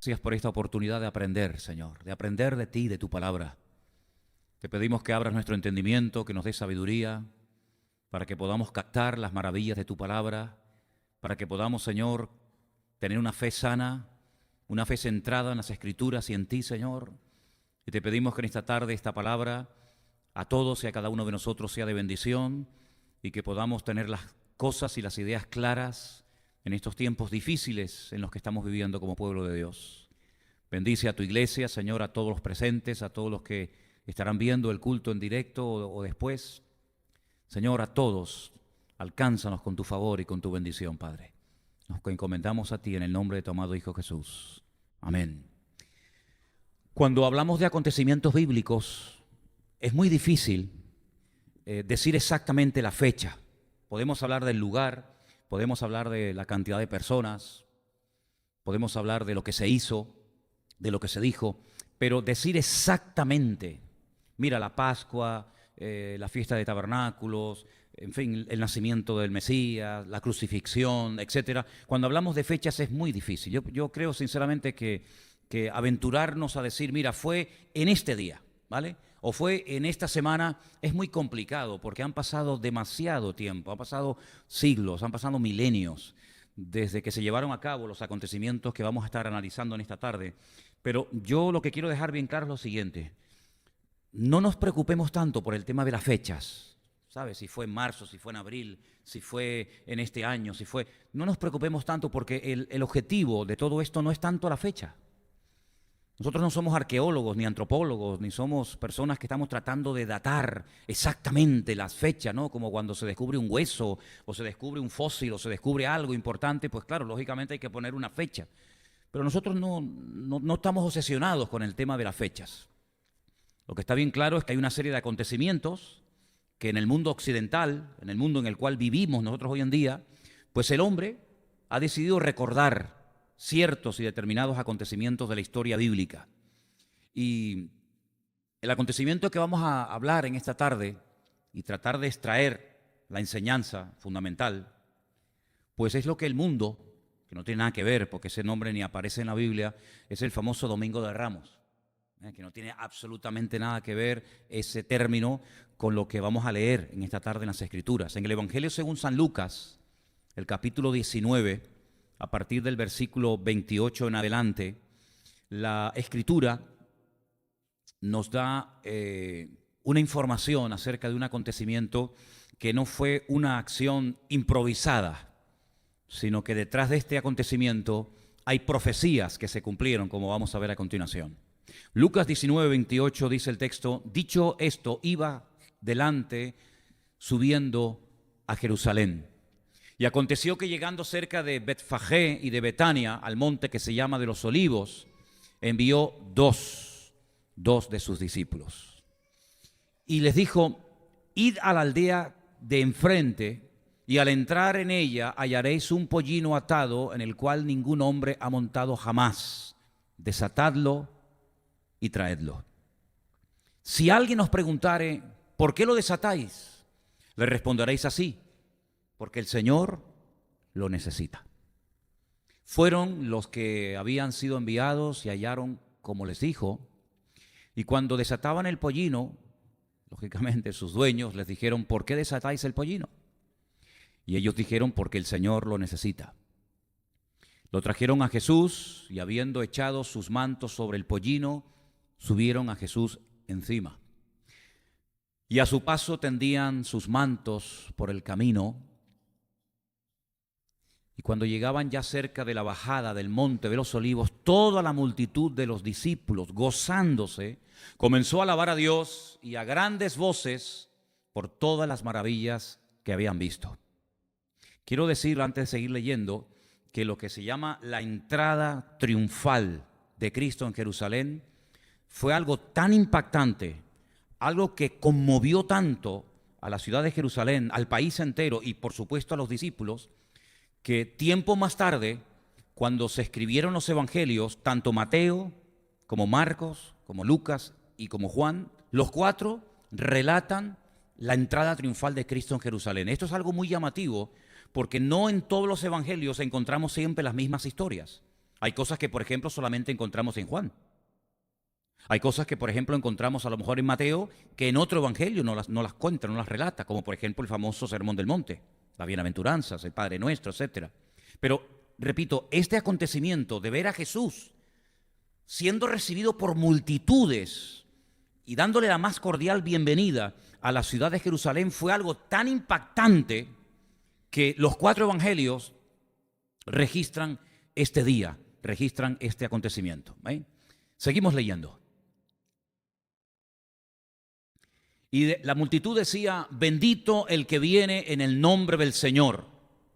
Gracias por esta oportunidad de aprender, Señor, de aprender de ti, de tu palabra. Te pedimos que abras nuestro entendimiento, que nos des sabiduría, para que podamos captar las maravillas de tu palabra, para que podamos, Señor, tener una fe sana, una fe centrada en las Escrituras y en ti, Señor. Y te pedimos que en esta tarde esta palabra a todos y a cada uno de nosotros sea de bendición y que podamos tener las cosas y las ideas claras en estos tiempos difíciles en los que estamos viviendo como pueblo de Dios. Bendice a tu iglesia, Señor, a todos los presentes, a todos los que estarán viendo el culto en directo o después. Señor, a todos, alcánzanos con tu favor y con tu bendición, Padre. Nos encomendamos a ti en el nombre de tu amado Hijo Jesús. Amén. Cuando hablamos de acontecimientos bíblicos, es muy difícil decir exactamente la fecha. Podemos hablar del lugar, podemos hablar de la cantidad de personas, podemos hablar de lo que se hizo, de lo que se dijo, pero decir exactamente, mira, la Pascua, la fiesta de tabernáculos, en fin, el nacimiento del Mesías, la crucifixión, etcétera. Cuando hablamos de fechas es muy difícil. Yo creo sinceramente que aventurarnos a decir, mira, fue en este día, ¿vale? O fue en esta semana, es muy complicado porque han pasado demasiado tiempo, han pasado siglos, han pasado milenios desde que se llevaron a cabo los acontecimientos que vamos a estar analizando en esta tarde. Pero yo lo que quiero dejar bien claro es lo siguiente: no nos preocupemos tanto por el tema de las fechas, ¿sabes? Si fue en marzo, si fue en abril, si fue en este año, si fue... No nos preocupemos tanto porque el objetivo de todo esto no es tanto la fecha. Nosotros no somos arqueólogos, ni antropólogos, ni somos personas que estamos tratando de datar exactamente las fechas, ¿no? Como cuando se descubre un hueso, o se descubre un fósil, o se descubre algo importante, pues claro, lógicamente hay que poner una fecha. Pero nosotros no estamos obsesionados con el tema de las fechas. Lo que está bien claro es que hay una serie de acontecimientos que en el mundo occidental, en el mundo en el cual vivimos nosotros hoy en día, pues el hombre ha decidido recordar ciertos y determinados acontecimientos de la historia bíblica. Y el acontecimiento que vamos a hablar en esta tarde y tratar de extraer la enseñanza fundamental, pues es lo que el mundo, que no tiene nada que ver porque ese nombre ni aparece en la Biblia, es el famoso Domingo de Ramos, que no tiene absolutamente nada que ver ese término con lo que vamos a leer en esta tarde en las Escrituras. En el Evangelio según San Lucas, el capítulo 19, a partir del versículo 28 en adelante, la Escritura nos da una información acerca de un acontecimiento que no fue una acción improvisada, sino que detrás de este acontecimiento hay profecías que se cumplieron, como vamos a ver a continuación. Lucas 19, 28 dice el texto: dicho esto, iba delante subiendo a Jerusalén. Y aconteció que llegando cerca de Betfagé y de Betania, al monte que se llama de los Olivos, envió dos de sus discípulos. Y les dijo: id a la aldea de enfrente, y al entrar en ella hallaréis un pollino atado, en el cual ningún hombre ha montado jamás. Desatadlo y traedlo. Si alguien os preguntare: ¿por qué lo desatáis?, le responderéis así: porque el Señor lo necesita. Fueron los que habían sido enviados y hallaron como les dijo, y cuando desataban el pollino, lógicamente sus dueños les dijeron: ¿por qué desatáis el pollino? Y ellos dijeron: porque el Señor lo necesita. Lo trajeron a Jesús y habiendo echado sus mantos sobre el pollino, subieron a Jesús encima. Y a su paso tendían sus mantos por el camino. Y cuando llegaban ya cerca de la bajada del monte de los Olivos, toda la multitud de los discípulos, gozándose, comenzó a alabar a Dios y a grandes voces por todas las maravillas que habían visto. Quiero decir, antes de seguir leyendo, que lo que se llama la entrada triunfal de Cristo en Jerusalén fue algo tan impactante, algo que conmovió tanto a la ciudad de Jerusalén, al país entero y por supuesto a los discípulos, que tiempo más tarde, cuando se escribieron los evangelios, tanto Mateo como Marcos, como Lucas y como Juan, los cuatro relatan la entrada triunfal de Cristo en Jerusalén. Esto es algo muy llamativo porque no en todos los evangelios encontramos siempre las mismas historias. Hay cosas que, por ejemplo, solamente encontramos en Juan. Hay cosas que, por ejemplo, encontramos a lo mejor en Mateo, que en otro evangelio no las cuenta, no las relata, como por ejemplo el famoso Sermón del Monte, las bienaventuranzas, el Padre Nuestro, etc. Pero, repito, este acontecimiento de ver a Jesús siendo recibido por multitudes y dándole la más cordial bienvenida a la ciudad de Jerusalén fue algo tan impactante que los 4 evangelios registran este día, registran este acontecimiento. Seguimos leyendo. Y la multitud decía, bendito el que viene en el nombre del Señor,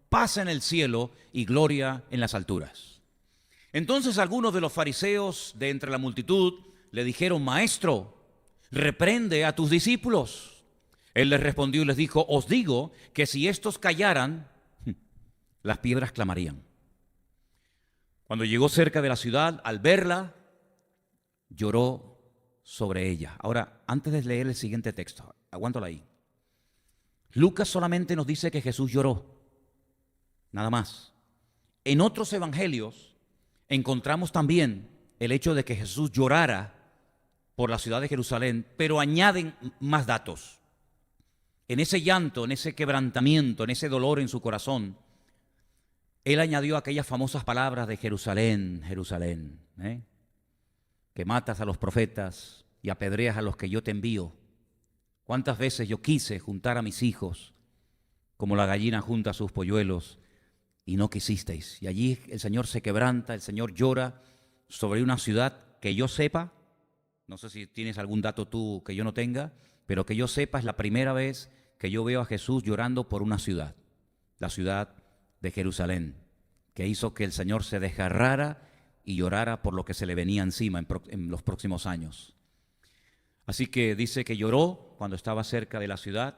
paz en el cielo y gloria en las alturas. Entonces algunos de los fariseos de entre la multitud le dijeron, maestro, reprende a tus discípulos. Él les respondió y les dijo, os digo que si estos callaran, las piedras clamarían. Cuando llegó cerca de la ciudad, al verla, lloró sobre ella. Ahora, antes de leer el siguiente texto, aguántalo ahí. Lucas solamente nos dice que Jesús lloró, nada más. En otros evangelios encontramos también el hecho de que Jesús llorara por la ciudad de Jerusalén, pero añaden más datos. En ese llanto, en ese quebrantamiento, en ese dolor en su corazón, Él añadió aquellas famosas palabras de Jerusalén, Jerusalén, que matas a los profetas y apedreas a los que yo te envío. ¿Cuántas veces yo quise juntar a mis hijos como la gallina junta a sus polluelos y no quisisteis? Y allí el Señor se quebranta, el Señor llora sobre una ciudad que yo sepa, no sé si tienes algún dato tú que yo no tenga, pero que yo sepa es la primera vez que yo veo a Jesús llorando por una ciudad, la ciudad de Jerusalén, que hizo que el Señor se desgarrara y llorara por lo que se le venía encima en los próximos años. Así que dice que lloró cuando estaba cerca de la ciudad,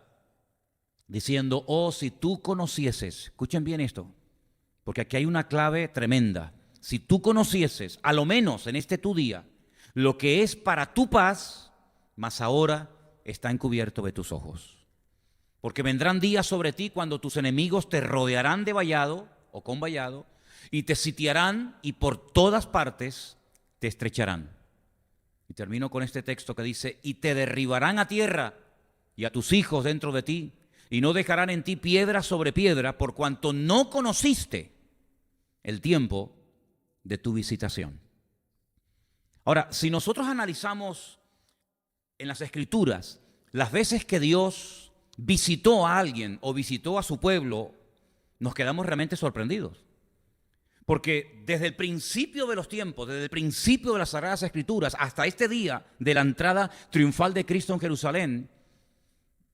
diciendo, oh, si tú conocieses, escuchen bien esto, porque aquí hay una clave tremenda, si tú conocieses, a lo menos en este tu día, lo que es para tu paz, mas ahora está encubierto de tus ojos. Porque vendrán días sobre ti cuando tus enemigos te rodearán de vallado o con vallado, y te sitiarán y por todas partes te estrecharán. Y termino con este texto que dice, y te derribarán a tierra y a tus hijos dentro de ti, y no dejarán en ti piedra sobre piedra, por cuanto no conociste el tiempo de tu visitación. Ahora, si nosotros analizamos en las Escrituras las veces que Dios visitó a alguien o visitó a su pueblo, nos quedamos realmente sorprendidos. Porque desde el principio de los tiempos, desde el principio de las Sagradas Escrituras, hasta este día de la entrada triunfal de Cristo en Jerusalén,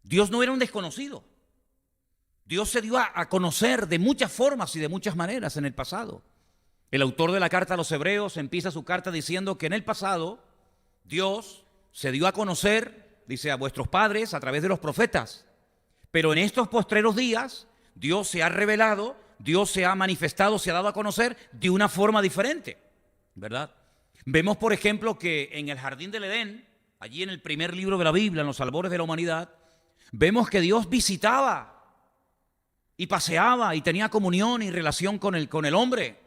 Dios no era un desconocido. Dios se dio a conocer de muchas formas y de muchas maneras en el pasado. El autor de la carta a los Hebreos empieza su carta diciendo que en el pasado Dios se dio a conocer, dice, a vuestros padres a través de los profetas. Pero en estos postreros días Dios se ha revelado, Dios se ha manifestado, se ha dado a conocer de una forma diferente, ¿verdad? Vemos, por ejemplo, que en el jardín del Edén, allí en el primer libro de la Biblia, en los albores de la humanidad, vemos que Dios visitaba y paseaba y tenía comunión y relación con el hombre.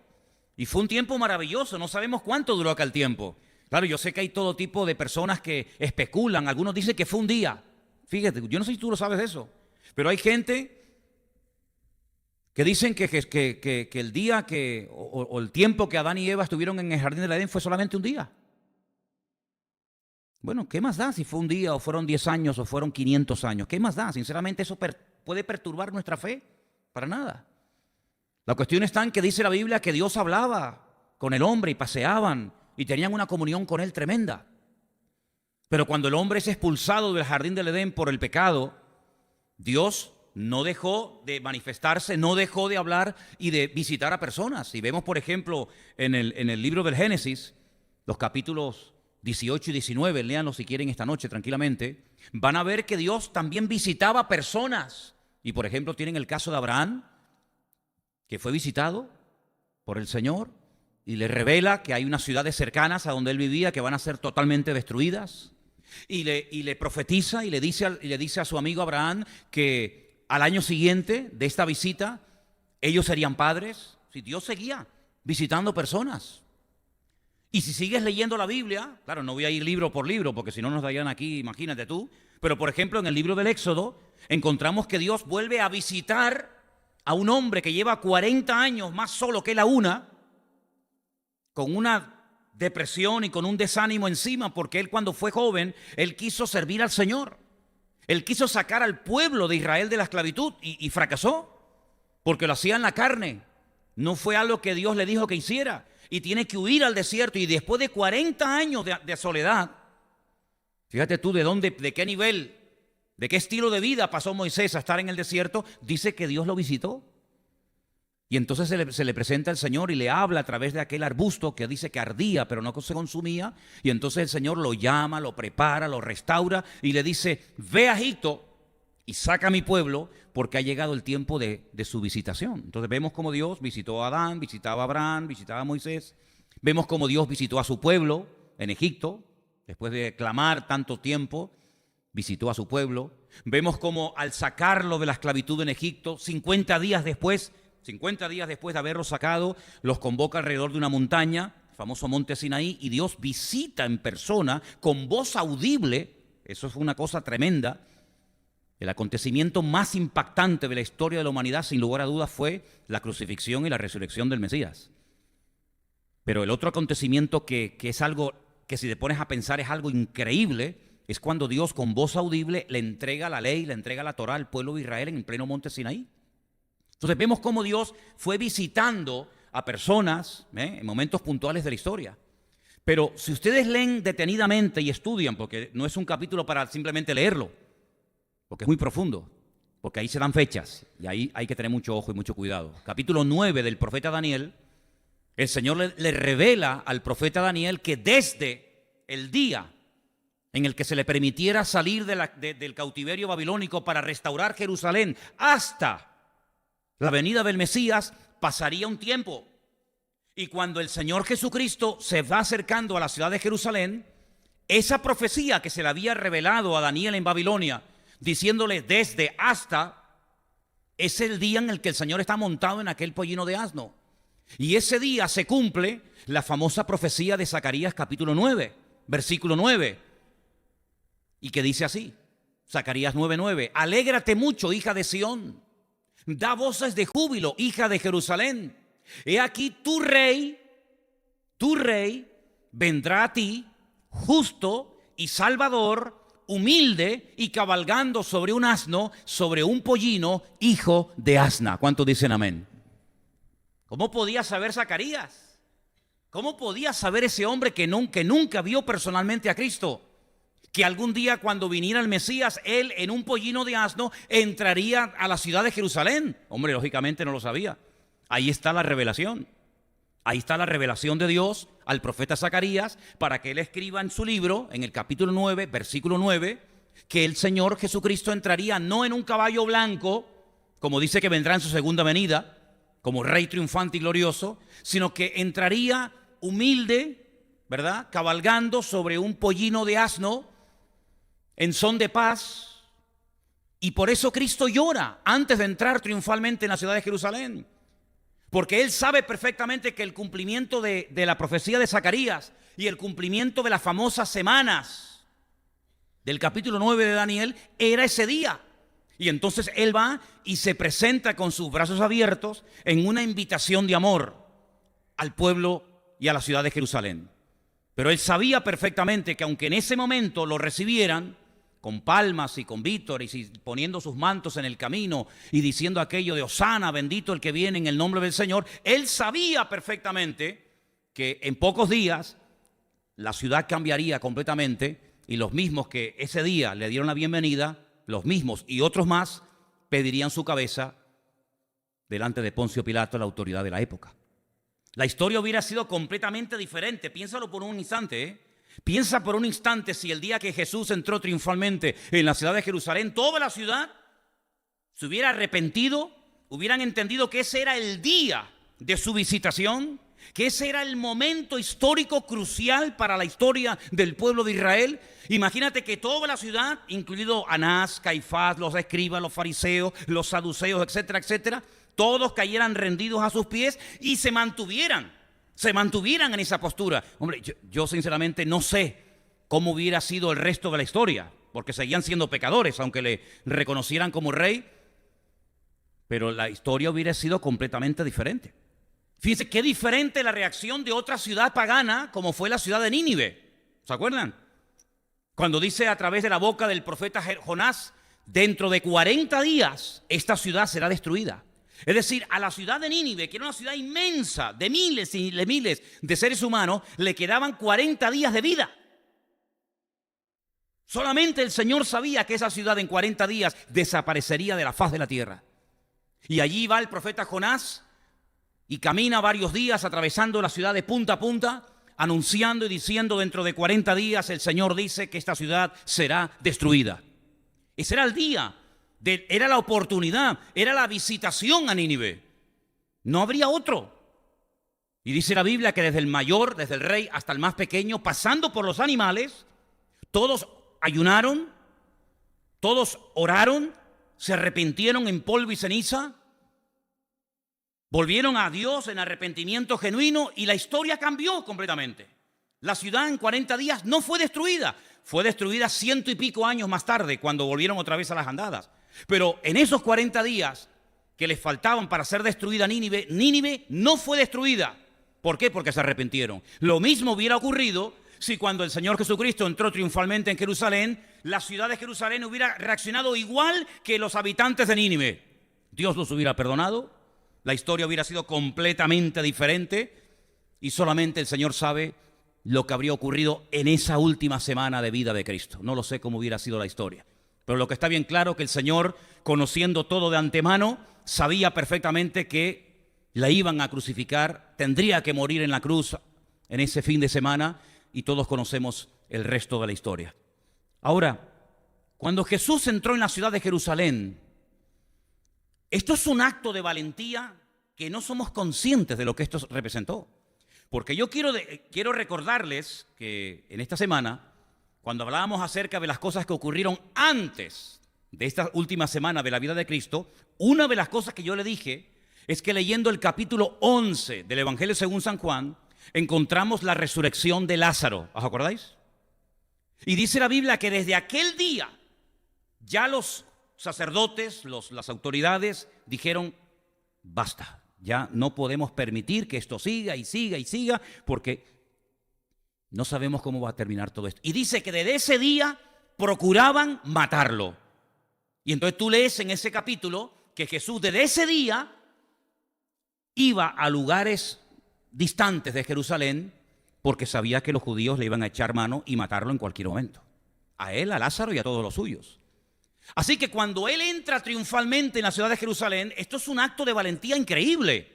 Y fue un tiempo maravilloso, no sabemos cuánto duró aquel tiempo. Claro, yo sé que hay todo tipo de personas que especulan, algunos dicen que fue un día. Fíjate, yo no sé si tú lo sabes de eso, pero hay gente que dicen que el día o el tiempo que Adán y Eva estuvieron en el jardín del Edén fue solamente un día. Bueno, ¿qué más da si fue un día o fueron 10 años o fueron 500 años? ¿Qué más da? Sinceramente, ¿eso puede perturbar nuestra fe? Para nada. La cuestión está en que dice la Biblia que Dios hablaba con el hombre y paseaban y tenían una comunión con él tremenda. Pero cuando el hombre es expulsado del jardín del Edén por el pecado, Dios no dejó de manifestarse, no dejó de hablar y de visitar a personas. Y vemos, por ejemplo, en el libro del Génesis, los capítulos 18 y 19, léanlo si quieren esta noche tranquilamente, van a ver que Dios también visitaba personas. Y por ejemplo tienen el caso de Abraham, que fue visitado por el Señor y le revela que hay unas ciudades cercanas a donde él vivía que van a ser totalmente destruidas. Y le profetiza y le dice a su amigo Abraham que al año siguiente de esta visita ellos serían padres. Si Dios seguía visitando personas. Y si sigues leyendo la Biblia, claro, no voy a ir libro por libro, porque si no nos darían aquí, imagínate tú, pero por ejemplo en el libro del Éxodo encontramos que Dios vuelve a visitar a un hombre que lleva 40 años más solo que la una, con una depresión y con un desánimo encima, porque él cuando fue joven, él quiso servir al Señor. Él quiso sacar al pueblo de Israel de la esclavitud y fracasó, porque lo hacía en la carne. No fue algo que Dios le dijo que hiciera. Y tiene que huir al desierto. Y después de 40 años de soledad, fíjate tú de qué nivel, de qué estilo de vida pasó Moisés a estar en el desierto, dice que Dios lo visitó. Y entonces se le presenta al Señor y le habla a través de aquel arbusto que dice que ardía, pero no se consumía. Y entonces el Señor lo llama, lo prepara, lo restaura y le dice, ve a Egipto y saca a mi pueblo porque ha llegado el tiempo de su visitación. Entonces vemos cómo Dios visitó a Adán, visitaba a Abraham, visitaba a Moisés. Vemos cómo Dios visitó a su pueblo en Egipto, después de clamar tanto tiempo, visitó a su pueblo. Vemos cómo al sacarlo de la esclavitud en Egipto, 50 días después de haberlos sacado, los convoca alrededor de una montaña, el famoso monte Sinaí, y Dios visita en persona, con voz audible. Eso fue una cosa tremenda. El acontecimiento más impactante de la historia de la humanidad, sin lugar a dudas, fue la crucifixión y la resurrección del Mesías. Pero el otro acontecimiento que es algo que, si te pones a pensar, es algo increíble, es cuando Dios con voz audible le entrega la ley, le entrega la Torá al pueblo de Israel en el pleno monte Sinaí. Entonces vemos cómo Dios fue visitando a personas en momentos puntuales de la historia. Pero si ustedes leen detenidamente y estudian, porque no es un capítulo para simplemente leerlo, porque es muy profundo, porque ahí se dan fechas y ahí hay que tener mucho ojo y mucho cuidado. Capítulo 9 del profeta Daniel, el Señor le revela al profeta Daniel que desde el día en el que se le permitiera salir del cautiverio babilónico para restaurar Jerusalén hasta la venida del Mesías, pasaría un tiempo. Y cuando el Señor Jesucristo se va acercando a la ciudad de Jerusalén, esa profecía que se le había revelado a Daniel en Babilonia, diciéndole desde hasta, es el día en el que el Señor está montado en aquel pollino de asno. Y ese día se cumple la famosa profecía de Zacarías capítulo 9, versículo 9. Y que dice así, Zacarías 9:9, alégrate mucho, hija de Sión, da voces de júbilo, hija de Jerusalén. He aquí tu rey vendrá a ti, justo y salvador, humilde y cabalgando sobre un asno, sobre un pollino, hijo de asna. ¿Cuántos dicen amén? ¿Cómo podía saber Zacarías? ¿Cómo podía saber ese hombre que nunca vio personalmente a Cristo? Que algún día cuando viniera el Mesías, él en un pollino de asno entraría a la ciudad de Jerusalén. Hombre, lógicamente no lo sabía. Ahí está la revelación. Ahí está la revelación de Dios al profeta Zacarías para que él escriba en su libro, en el capítulo 9, versículo 9, que el Señor Jesucristo entraría no en un caballo blanco, como dice que vendrá en su segunda venida, como rey triunfante y glorioso, sino que entraría humilde, ¿verdad?, cabalgando sobre un pollino de asno, en son de paz. Y por eso Cristo llora antes de entrar triunfalmente en la ciudad de Jerusalén, porque Él sabe perfectamente que el cumplimiento de la profecía de Zacarías y el cumplimiento de las famosas semanas del capítulo 9 de Daniel era ese día. Y entonces Él va y se presenta con sus brazos abiertos en una invitación de amor al pueblo y a la ciudad de Jerusalén. Pero Él sabía perfectamente que aunque en ese momento lo recibieran con palmas y con vítores y poniendo sus mantos en el camino y diciendo aquello de Hosana, bendito el que viene en el nombre del Señor, Él sabía perfectamente que en pocos días la ciudad cambiaría completamente y los mismos que ese día le dieron la bienvenida, los mismos y otros más, pedirían su cabeza delante de Poncio Pilato, la autoridad de la época. La historia hubiera sido completamente diferente. Piénsalo por un instante, ¿eh? Piensa por un instante si el día que Jesús entró triunfalmente en la ciudad de Jerusalén, toda la ciudad se hubiera arrepentido, hubieran entendido que ese era el día de su visitación, que ese era el momento histórico crucial para la historia del pueblo de Israel. Imagínate que toda la ciudad, incluido Anás, Caifás, los escribas, los fariseos, los saduceos, etcétera, etcétera, todos cayeran rendidos a sus pies y se mantuvieran en esa postura. Hombre, yo sinceramente no sé cómo hubiera sido el resto de la historia, porque seguían siendo pecadores, aunque le reconocieran como rey, pero la historia hubiera sido completamente diferente. Fíjense qué diferente la reacción de otra ciudad pagana, como fue la ciudad de Nínive. ¿Se acuerdan? Cuando dice a través de la boca del profeta Jonás, dentro de 40 días esta ciudad será destruida. Es decir, a la ciudad de Nínive, que era una ciudad inmensa, de miles y de miles de seres humanos, le quedaban 40 días de vida. Solamente el Señor sabía que esa ciudad en 40 días desaparecería de la faz de la tierra. Y allí va el profeta Jonás y camina varios días atravesando la ciudad de punta a punta, anunciando y diciendo: dentro de 40 días el Señor dice que esta ciudad será destruida. Ese era el día, era la oportunidad, era la visitación a Nínive. No habría otro. Y dice la Biblia que desde el mayor, desde el rey hasta el más pequeño, pasando por los animales, todos ayunaron, todos oraron, se arrepintieron en polvo y ceniza, volvieron a Dios en arrepentimiento genuino y la historia cambió completamente. La ciudad en 40 días no fue destruida. Fue destruida 100 y pico años más tarde, cuando volvieron otra vez a las andadas. Pero en esos 40 días que les faltaban para ser destruida Nínive, Nínive no fue destruida. ¿Por qué? Porque se arrepintieron. Lo mismo hubiera ocurrido si cuando el Señor Jesucristo entró triunfalmente en Jerusalén, la ciudad de Jerusalén hubiera reaccionado igual que los habitantes de Nínive. Dios los hubiera perdonado, la historia hubiera sido completamente diferente y solamente el Señor sabe lo que habría ocurrido en esa última semana de vida de Cristo. No lo sé cómo hubiera sido la historia. Pero lo que está bien claro es que el Señor, conociendo todo de antemano, sabía perfectamente que la iban a crucificar, tendría que morir en la cruz en ese fin de semana y todos conocemos el resto de la historia. Ahora, cuando Jesús entró en la ciudad de Jerusalén, esto es un acto de valentía que no somos conscientes de lo que esto representó. Porque yo quiero recordarles que en esta semana, cuando hablábamos acerca de las cosas que ocurrieron antes de esta última semana de la vida de Cristo, una de las cosas que yo le dije es que leyendo el capítulo 11 del Evangelio según San Juan, encontramos la resurrección de Lázaro. ¿Os acordáis? Y dice la Biblia que desde aquel día ya los sacerdotes, las autoridades dijeron: basta. Ya no podemos permitir que esto siga y siga y siga, porque no sabemos cómo va a terminar todo esto. Y dice que desde ese día procuraban matarlo. Y entonces tú lees en ese capítulo que Jesús desde ese día iba a lugares distantes de Jerusalén porque sabía que los judíos le iban a echar mano y matarlo en cualquier momento. A él, a Lázaro y a todos los suyos. Así que cuando él entra triunfalmente en la ciudad de Jerusalén, esto es un acto de valentía increíble,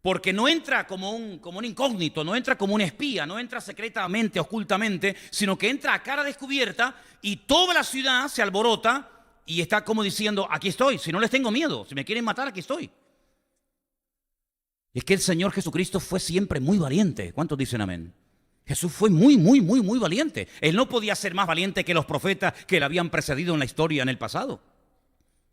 porque no entra como un incógnito, no entra como un espía, no entra secretamente, ocultamente, sino que entra a cara descubierta y toda la ciudad se alborota y está como diciendo: aquí estoy, si no les tengo miedo, si me quieren matar, aquí estoy. Es que el Señor Jesucristo fue siempre muy valiente. ¿Cuántos dicen amén? Jesús fue muy valiente. Él no podía ser más valiente que los profetas que le habían precedido en la historia en el pasado.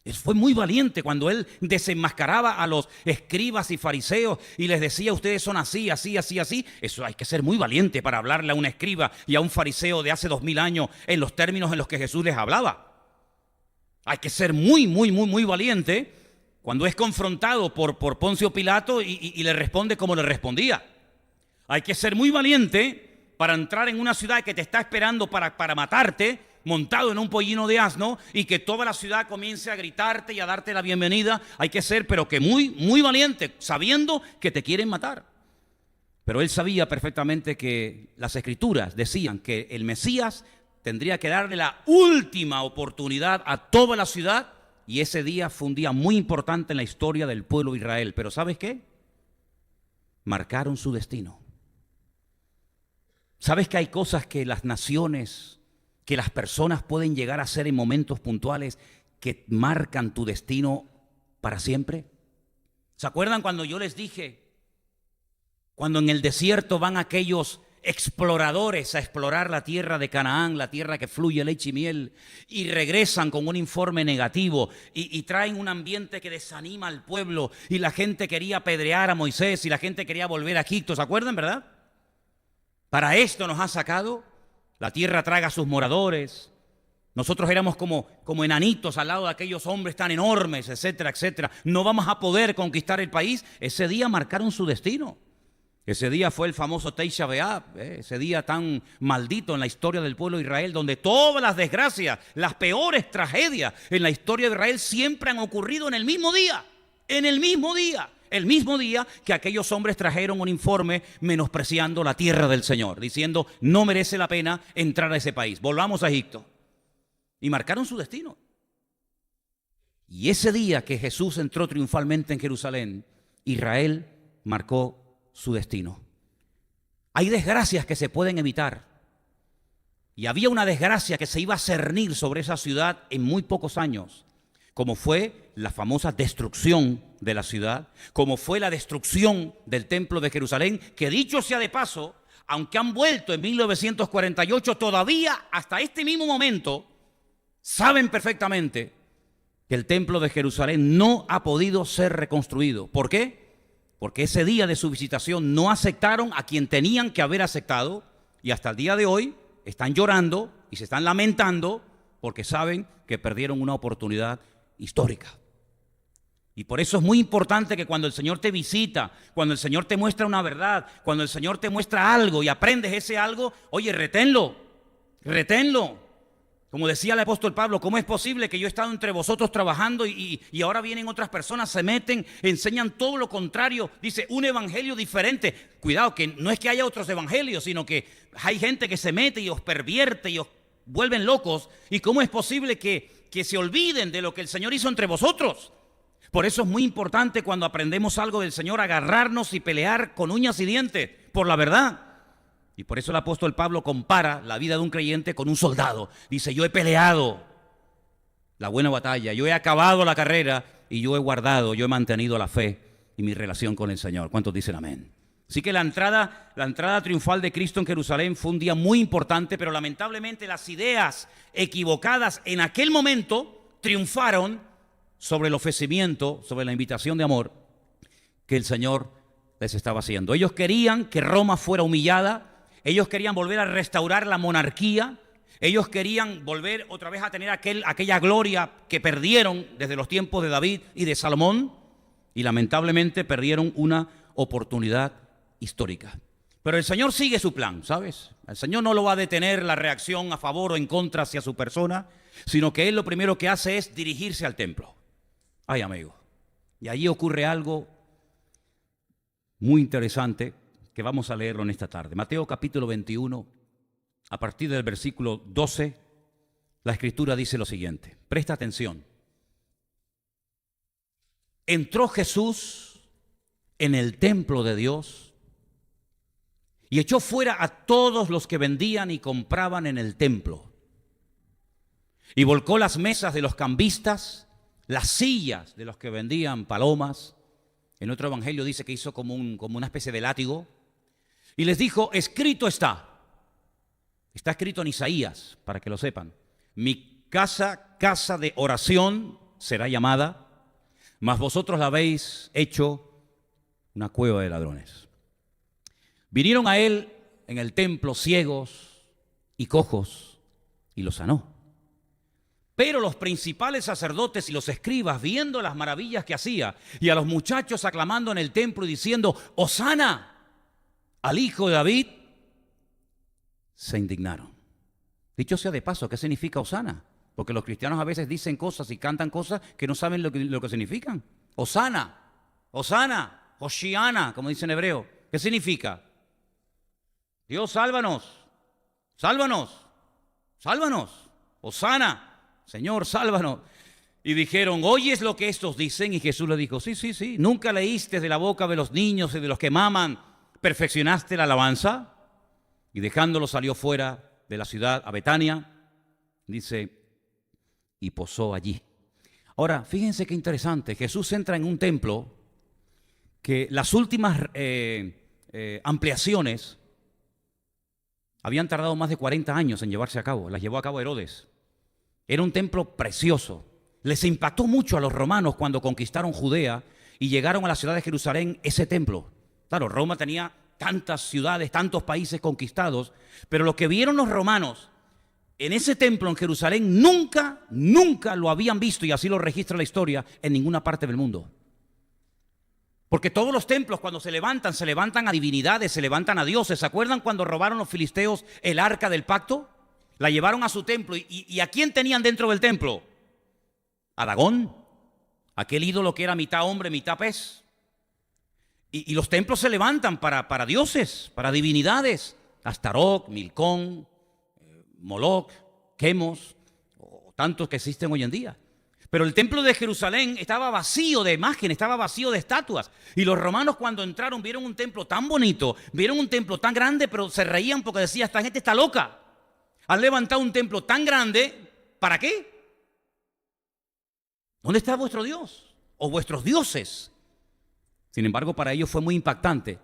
Él fue muy valiente cuando él desenmascaraba a los escribas y fariseos y les decía: ustedes son así, así, así, así. Eso hay que ser muy valiente para hablarle a un escriba y a un fariseo de hace 2000 años en los términos en los que Jesús les hablaba. Hay que ser muy valiente cuando es confrontado por Poncio Pilato y le responde como le respondía. Hay que ser muy valiente para entrar en una ciudad que te está esperando para matarte, montado en un pollino de asno, y que toda la ciudad comience a gritarte y a darte la bienvenida. Hay que ser, pero que muy valiente, sabiendo que te quieren matar. Pero él sabía perfectamente que las Escrituras decían que el Mesías tendría que darle la última oportunidad a toda la ciudad, y ese día fue un día muy importante en la historia del pueblo de Israel. Pero ¿sabes qué? Marcaron su destino. ¿Sabes que hay cosas que las naciones, que las personas pueden llegar a hacer en momentos puntuales que marcan tu destino para siempre? ¿Se acuerdan cuando yo les dije, cuando en el desierto van aquellos exploradores a explorar la tierra de Canaán, la tierra que fluye leche y miel, y regresan con un informe negativo y traen un ambiente que desanima al pueblo, y la gente quería apedrear a Moisés y la gente quería volver a Egipto. ¿Se acuerdan, verdad? Para esto nos ha sacado. La tierra traga a sus moradores. Nosotros éramos como enanitos al lado de aquellos hombres tan enormes, etcétera, etcétera. No vamos a poder conquistar el país. Ese día marcaron su destino. Ese día fue el famoso Tisha B'Av, ese día tan maldito en la historia del pueblo de Israel, donde todas las desgracias, las peores tragedias en la historia de Israel siempre han ocurrido en el mismo día, el mismo día que aquellos hombres trajeron un informe menospreciando la tierra del Señor, diciendo no merece la pena entrar a ese país, volvamos a Egipto. Y marcaron su destino. Y ese día que Jesús entró triunfalmente en Jerusalén, Israel marcó su destino. Hay desgracias que se pueden evitar. Y había una desgracia que se iba a cernir sobre esa ciudad en muy pocos años, como fue la famosa destrucción de la ciudad, como fue la destrucción del templo de Jerusalén, que dicho sea de paso, aunque han vuelto en 1948, todavía hasta este mismo momento saben perfectamente que el templo de Jerusalén no ha podido ser reconstruido. ¿Por qué? Porque ese día de su visitación no aceptaron a quien tenían que haber aceptado, y hasta el día de hoy están llorando y se están lamentando porque saben que perdieron una oportunidad histórica. Y por eso es muy importante que cuando el Señor te visita, cuando el Señor te muestra una verdad, cuando el Señor te muestra algo y aprendes ese algo, oye, reténlo. Como decía el apóstol Pablo, ¿cómo es posible que yo he estado entre vosotros trabajando y ahora vienen otras personas, se meten, enseñan todo lo contrario? Dice, un evangelio diferente. Cuidado, que no es que haya otros evangelios, sino que hay gente que se mete y os pervierte y os vuelven locos. ¿Y cómo es posible que se olviden de lo que el Señor hizo entre vosotros? Por eso es muy importante cuando aprendemos algo del Señor, agarrarnos y pelear con uñas y dientes por la verdad. Y por eso el apóstol Pablo compara la vida de un creyente con un soldado. Dice, yo he peleado la buena batalla, yo he acabado la carrera y yo he mantenido la fe y mi relación con el Señor. ¿Cuántos dicen amén? Así que la entrada triunfal de Cristo en Jerusalén fue un día muy importante, pero lamentablemente las ideas equivocadas en aquel momento triunfaron sobre el ofrecimiento, sobre la invitación de amor que el Señor les estaba haciendo. Ellos querían que Roma fuera humillada. Ellos querían volver a restaurar la monarquía. Ellos querían volver otra vez a tener aquella gloria que perdieron desde los tiempos de David y de Salomón. Y lamentablemente perdieron una oportunidad histórica. Pero el Señor sigue su plan, ¿sabes? El Señor no lo va a detener la reacción a favor o en contra hacia su persona, sino que Él lo primero que hace es dirigirse al templo. Ay, amigo. Y allí ocurre algo muy interesante que vamos a leerlo en esta tarde. Mateo capítulo 21, a partir del versículo 12, la Escritura dice lo siguiente. Presta atención. Entró Jesús en el templo de Dios y echó fuera a todos los que vendían y compraban en el templo. Y volcó las mesas de los cambistas, las sillas de los que vendían palomas. En otro evangelio dice que hizo como una especie de látigo. Y les dijo, escrito está. Está escrito en Isaías, para que lo sepan. Mi casa, casa de oración será llamada, mas vosotros la habéis hecho una cueva de ladrones. Vinieron a él en el templo ciegos y cojos y los sanó. Pero los principales sacerdotes y los escribas, viendo las maravillas que hacía, y a los muchachos aclamando en el templo y diciendo, Hosana al Hijo de David, se indignaron. Dicho sea de paso, ¿qué significa Hosana? Porque los cristianos a veces dicen cosas y cantan cosas que no saben lo que significan. Hosana, Hosana, Hoshiana, como dice en hebreo. ¿Qué significa? Dios, sálvanos, sálvanos, sálvanos. Hosana, Señor, sálvanos. Y dijeron, ¿oyes lo que estos dicen? Y Jesús le dijo, sí. ¿Nunca leíste de la boca de los niños y de los que maman, perfeccionaste la alabanza? Y dejándolo salió fuera de la ciudad a Betania, dice, y posó allí. Ahora, fíjense qué interesante. Jesús entra en un templo que las últimas ampliaciones Habían tardado más de 40 años en llevarse a cabo, las llevó a cabo Herodes. Era un templo precioso. Les impactó mucho a los romanos cuando conquistaron Judea y llegaron a la ciudad de Jerusalén ese templo. Claro, Roma tenía tantas ciudades, tantos países conquistados, pero lo que vieron los romanos en ese templo en Jerusalén nunca lo habían visto, y así lo registra la historia, en ninguna parte del mundo. Porque todos los templos cuando se levantan a divinidades, se levantan a dioses. ¿Se acuerdan cuando robaron los filisteos el arca del pacto? La llevaron a su templo. ¿Y a quién tenían dentro del templo? A Dagón, aquel ídolo que era mitad hombre, mitad pez. Y los templos se levantan para dioses, para divinidades. Astaroth, Milcón, Moloch, Quemos, o tantos que existen hoy en día. Pero el templo de Jerusalén estaba vacío de imágenes, estaba vacío de estatuas. Y los romanos cuando entraron vieron un templo tan bonito, vieron un templo tan grande, pero se reían porque decían, esta gente está loca. Han levantado un templo tan grande, ¿para qué? ¿Dónde está vuestro Dios? O vuestros dioses. Sin embargo, para ellos fue muy impactante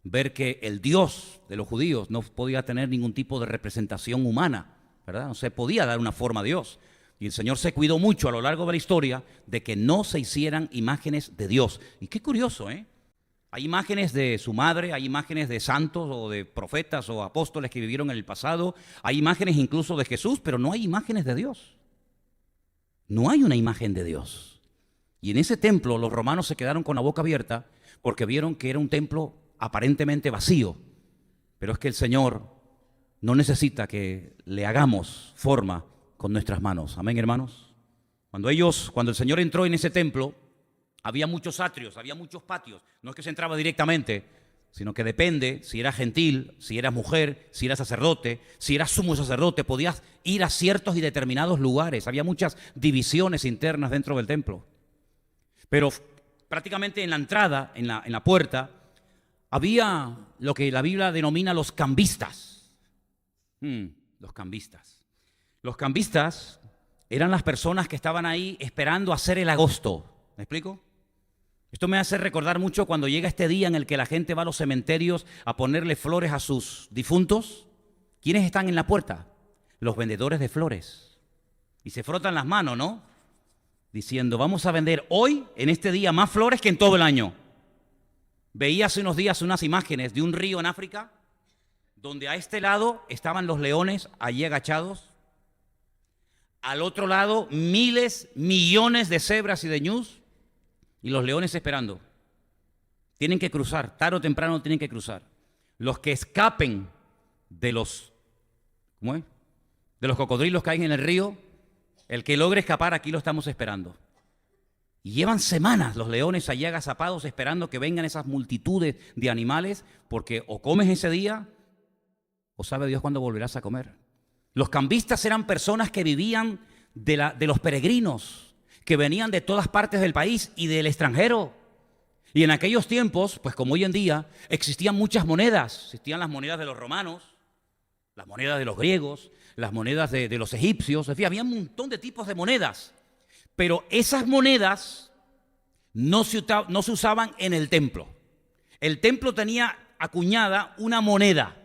ver que el Dios de los judíos no podía tener ningún tipo de representación humana, ¿verdad? No se podía dar una forma a Dios. Y el Señor se cuidó mucho a lo largo de la historia de que no se hicieran imágenes de Dios. Y qué curioso, ¿eh? Hay imágenes de su madre, hay imágenes de santos o de profetas o apóstoles que vivieron en el pasado, hay imágenes incluso de Jesús, pero no hay imágenes de Dios. No hay una imagen de Dios. Y en ese templo los romanos se quedaron con la boca abierta porque vieron que era un templo aparentemente vacío. Pero es que el Señor no necesita que le hagamos forma con nuestras manos. Amén, hermanos. Cuando el Señor entró en ese templo, había muchos atrios, había muchos patios. No es que se entraba directamente, sino que depende si eras gentil, si eras mujer, si eras sacerdote, si eras sumo sacerdote, podías ir a ciertos y determinados lugares. Había muchas divisiones internas dentro del templo. Pero prácticamente en la entrada, en la puerta, había lo que la Biblia denomina los cambistas. Los cambistas. Los cambistas eran las personas que estaban ahí esperando hacer el agosto. ¿Me explico? Esto me hace recordar mucho cuando llega este día en el que la gente va a los cementerios a ponerle flores a sus difuntos. ¿Quiénes están en la puerta? Los vendedores de flores. Y se frotan las manos, ¿no? Diciendo, vamos a vender hoy, en este día, más flores que en todo el año. Veía hace unos días unas imágenes de un río en África, donde a este lado estaban los leones allí agachados. Al otro lado, miles, millones de cebras y de ñus, y los leones esperando. Tienen que cruzar, tarde o temprano tienen que cruzar. Los que escapen de los, ¿cómo es? De los cocodrilos que hay en el río, el que logre escapar, aquí lo estamos esperando. Y llevan semanas los leones allí agazapados esperando que vengan esas multitudes de animales, porque o comes ese día, o sabe Dios cuándo volverás a comer. Los cambistas eran personas que vivían de los peregrinos, que venían de todas partes del país y del extranjero. Y en aquellos tiempos, pues como hoy en día, existían muchas monedas. Existían las monedas de los romanos, las monedas de los griegos, las monedas de los egipcios. En fin, había un montón de tipos de monedas. Pero esas monedas no se usaban en el templo. El templo tenía acuñada una moneda.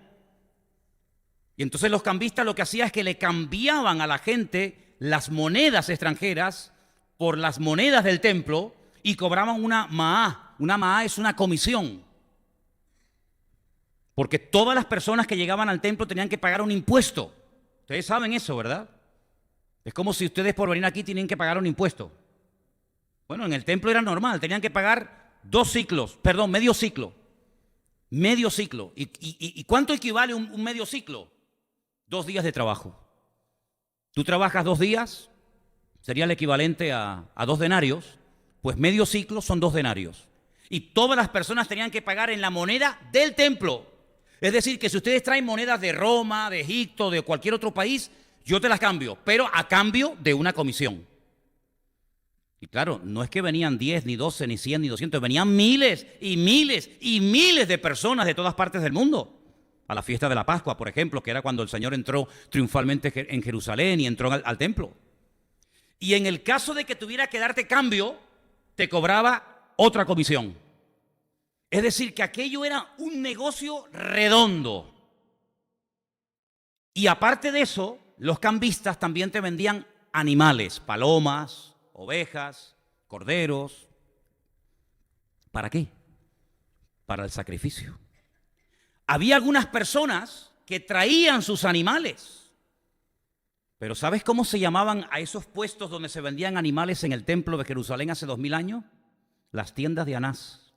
Y entonces los cambistas lo que hacían es que le cambiaban a la gente las monedas extranjeras por las monedas del templo y cobraban una maá. Una maá es una comisión. Porque todas las personas que llegaban al templo tenían que pagar un impuesto. Ustedes saben eso, ¿verdad? Es como si ustedes por venir aquí tienen que pagar un impuesto. Bueno, en el templo era normal, tenían que pagar medio ciclo. Medio ciclo. ¿Y cuánto equivale un medio ciclo? 2 días de trabajo. Tú trabajas 2 días, sería el equivalente a 2 denarios, pues medio ciclo son 2 denarios. Y todas las personas tenían que pagar en la moneda del templo. Es decir, que si ustedes traen monedas de Roma, de Egipto, de cualquier otro país, yo te las cambio, pero a cambio de una comisión. Y claro, no es que venían 10, ni 12, ni 100, ni 200, venían miles y miles y miles de personas de todas partes del mundo. A la fiesta de la Pascua, por ejemplo, que era cuando el Señor entró triunfalmente en Jerusalén y entró al templo. Y en el caso de que tuviera que darte cambio, te cobraba otra comisión. Es decir, que aquello era un negocio redondo. Y aparte de eso, los cambistas también te vendían animales, palomas, ovejas, corderos. ¿Para qué? Para el sacrificio. Había algunas personas que traían sus animales. Pero ¿sabes cómo se llamaban a esos puestos donde se vendían animales en el templo de Jerusalén hace 2000 años? Las tiendas de Anás.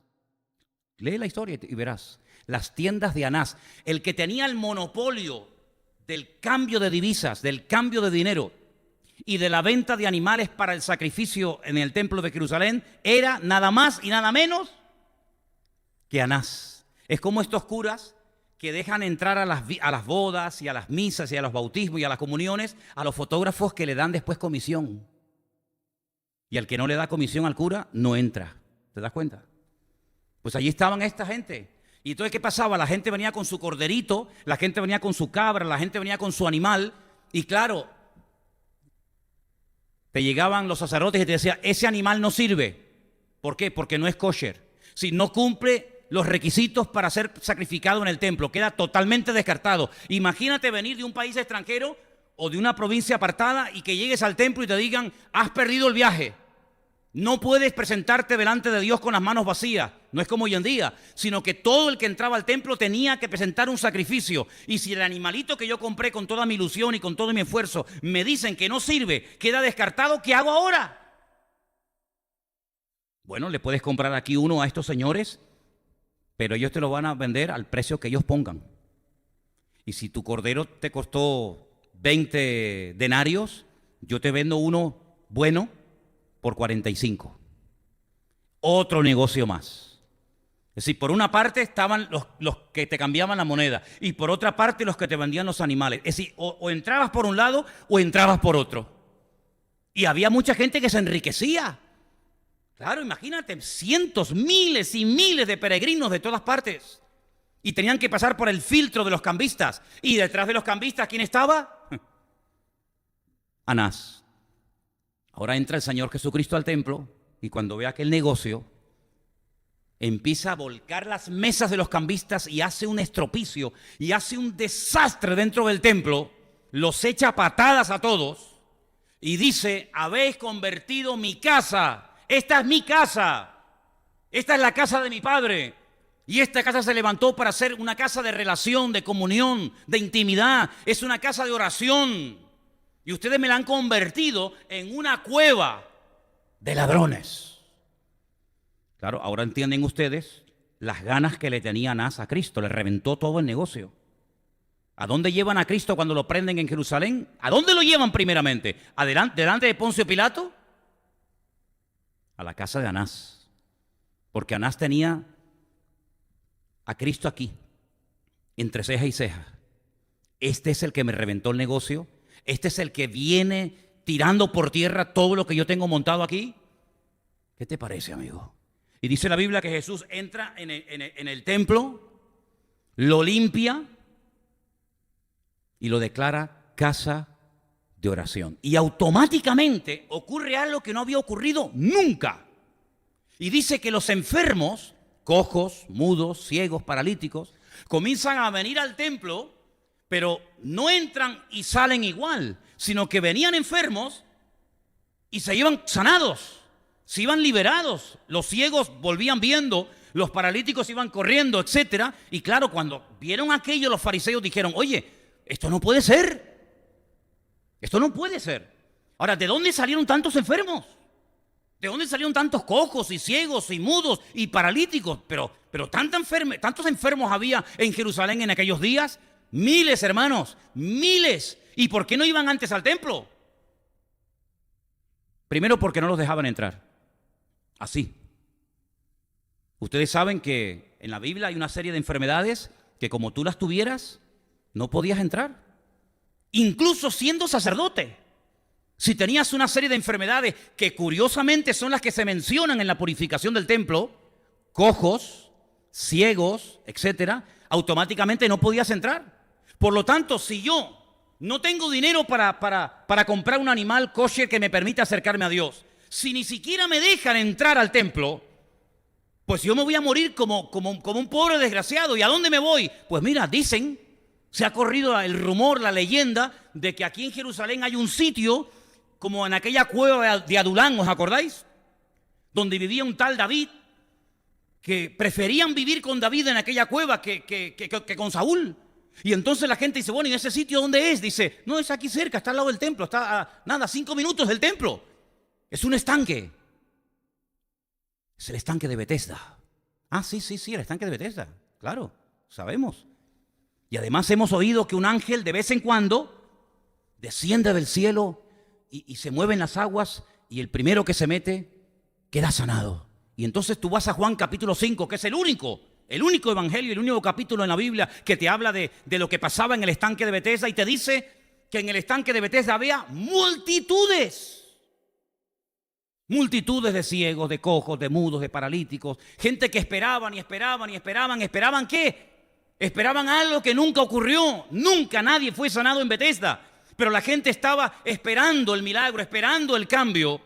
Lee la historia y verás. Las tiendas de Anás. El que tenía el monopolio del cambio de divisas, del cambio de dinero y de la venta de animales para el sacrificio en el templo de Jerusalén era nada más y nada menos que Anás. Es como estos curas que dejan entrar a las bodas y a las misas y a los bautismos y a las comuniones a los fotógrafos que le dan después comisión. Y al que no le da comisión al cura, no entra. ¿Te das cuenta? Pues allí estaban esta gente. Y entonces, ¿qué pasaba? La gente venía con su corderito, la gente venía con su cabra, la gente venía con su animal. Y claro, te llegaban los sacerdotes y te decían, ese animal no sirve. ¿Por qué? Porque no es kosher. Si no cumple los requisitos para ser sacrificado en el templo, queda totalmente descartado. Imagínate venir de un país extranjero o de una provincia apartada y que llegues al templo y te digan, has perdido el viaje. No puedes presentarte delante de Dios con las manos vacías. No es como hoy en día, sino que todo el que entraba al templo tenía que presentar un sacrificio. Y si el animalito que yo compré con toda mi ilusión y con todo mi esfuerzo me dicen que no sirve, queda descartado, ¿qué hago ahora? Bueno, le puedes comprar aquí uno a estos señores, pero ellos te lo van a vender al precio que ellos pongan. Y si tu cordero te costó 20 denarios, yo te vendo uno bueno por 45. Otro negocio más. Es decir, por una parte estaban los que te cambiaban la moneda y por otra parte los que te vendían los animales. Es decir, o entrabas por un lado o entrabas por otro. Y había mucha gente que se enriquecía. Claro, imagínate, cientos, miles y miles de peregrinos de todas partes. Y tenían que pasar por el filtro de los cambistas. Y detrás de los cambistas, ¿quién estaba? Anás. Ahora entra el Señor Jesucristo al templo y cuando ve aquel negocio, empieza a volcar las mesas de los cambistas y hace un estropicio y hace un desastre dentro del templo, los echa a patadas a todos y dice, habéis convertido mi casa, esta es mi casa, esta es la casa de mi padre. Y esta casa se levantó para ser una casa de relación, de comunión, de intimidad, es una casa de oración. Y ustedes me la han convertido en una cueva de ladrones. Claro, ahora entienden ustedes las ganas que le tenía Anás a Cristo. Le reventó todo el negocio. ¿A dónde llevan a Cristo cuando lo prenden en Jerusalén? ¿A dónde lo llevan primeramente? ¿Delante de Poncio Pilato? A la casa de Anás. Porque Anás tenía a Cristo aquí, entre ceja y ceja. Este es el que me reventó el negocio. Este es el que viene tirando por tierra todo lo que yo tengo montado aquí. ¿Qué te parece, amigo? Y dice la Biblia que Jesús entra en el templo, lo limpia y lo declara casa de oración. Y automáticamente ocurre algo que no había ocurrido nunca. Y dice que los enfermos, cojos, mudos, ciegos, paralíticos, comienzan a venir al templo, pero no entran y salen igual, sino que venían enfermos y se iban sanados, se iban liberados. Los ciegos volvían viendo, los paralíticos iban corriendo, etc. Y claro, cuando vieron aquello, los fariseos dijeron, oye, esto no puede ser. Esto no puede ser. Ahora, ¿de dónde salieron tantos enfermos? ¿De dónde salieron tantos cojos y ciegos y mudos y paralíticos? Pero tantos enfermos había en Jerusalén en aquellos días. Miles, hermanos, miles. ¿Y por qué no iban antes al templo? Primero porque no los dejaban entrar. Así. Ustedes saben que en la Biblia hay una serie de enfermedades que como tú las tuvieras, no podías entrar. Incluso siendo sacerdote. Si tenías una serie de enfermedades que curiosamente son las que se mencionan en la purificación del templo, cojos, ciegos, etcétera, automáticamente no podías entrar. Por lo tanto, si yo no tengo dinero para comprar un animal kosher que me permita acercarme a Dios, si ni siquiera me dejan entrar al templo, pues yo me voy a morir como un pobre desgraciado. ¿Y a dónde me voy? Pues mira, dicen Se ha corrido el rumor, la leyenda de que aquí en Jerusalén hay un sitio como en aquella cueva de Adulán, ¿os acordáis? Donde vivía un tal David, que preferían vivir con David en aquella cueva que con Saúl. Y entonces la gente dice, bueno, ¿y ese sitio dónde es? Dice, no, es aquí cerca, está al lado del templo, está a 5 minutos del templo. Es un estanque. Es el estanque de Betesda. Ah, sí, el estanque de Betesda. Claro, sabemos. Y además hemos oído que un ángel de vez en cuando desciende del cielo y se mueve en las aguas, y el primero que se mete queda sanado. Y entonces tú vas a Juan capítulo 5, que es el único evangelio, el único capítulo en la Biblia que te habla de lo que pasaba en el estanque de Betesda, y te dice que en el estanque de Betesda había multitudes de ciegos, de cojos, de mudos, de paralíticos, gente que esperaban ¿qué? Esperaban algo que nunca ocurrió. Nunca nadie fue sanado en Betesda, pero la gente estaba esperando el milagro, esperando el cambio,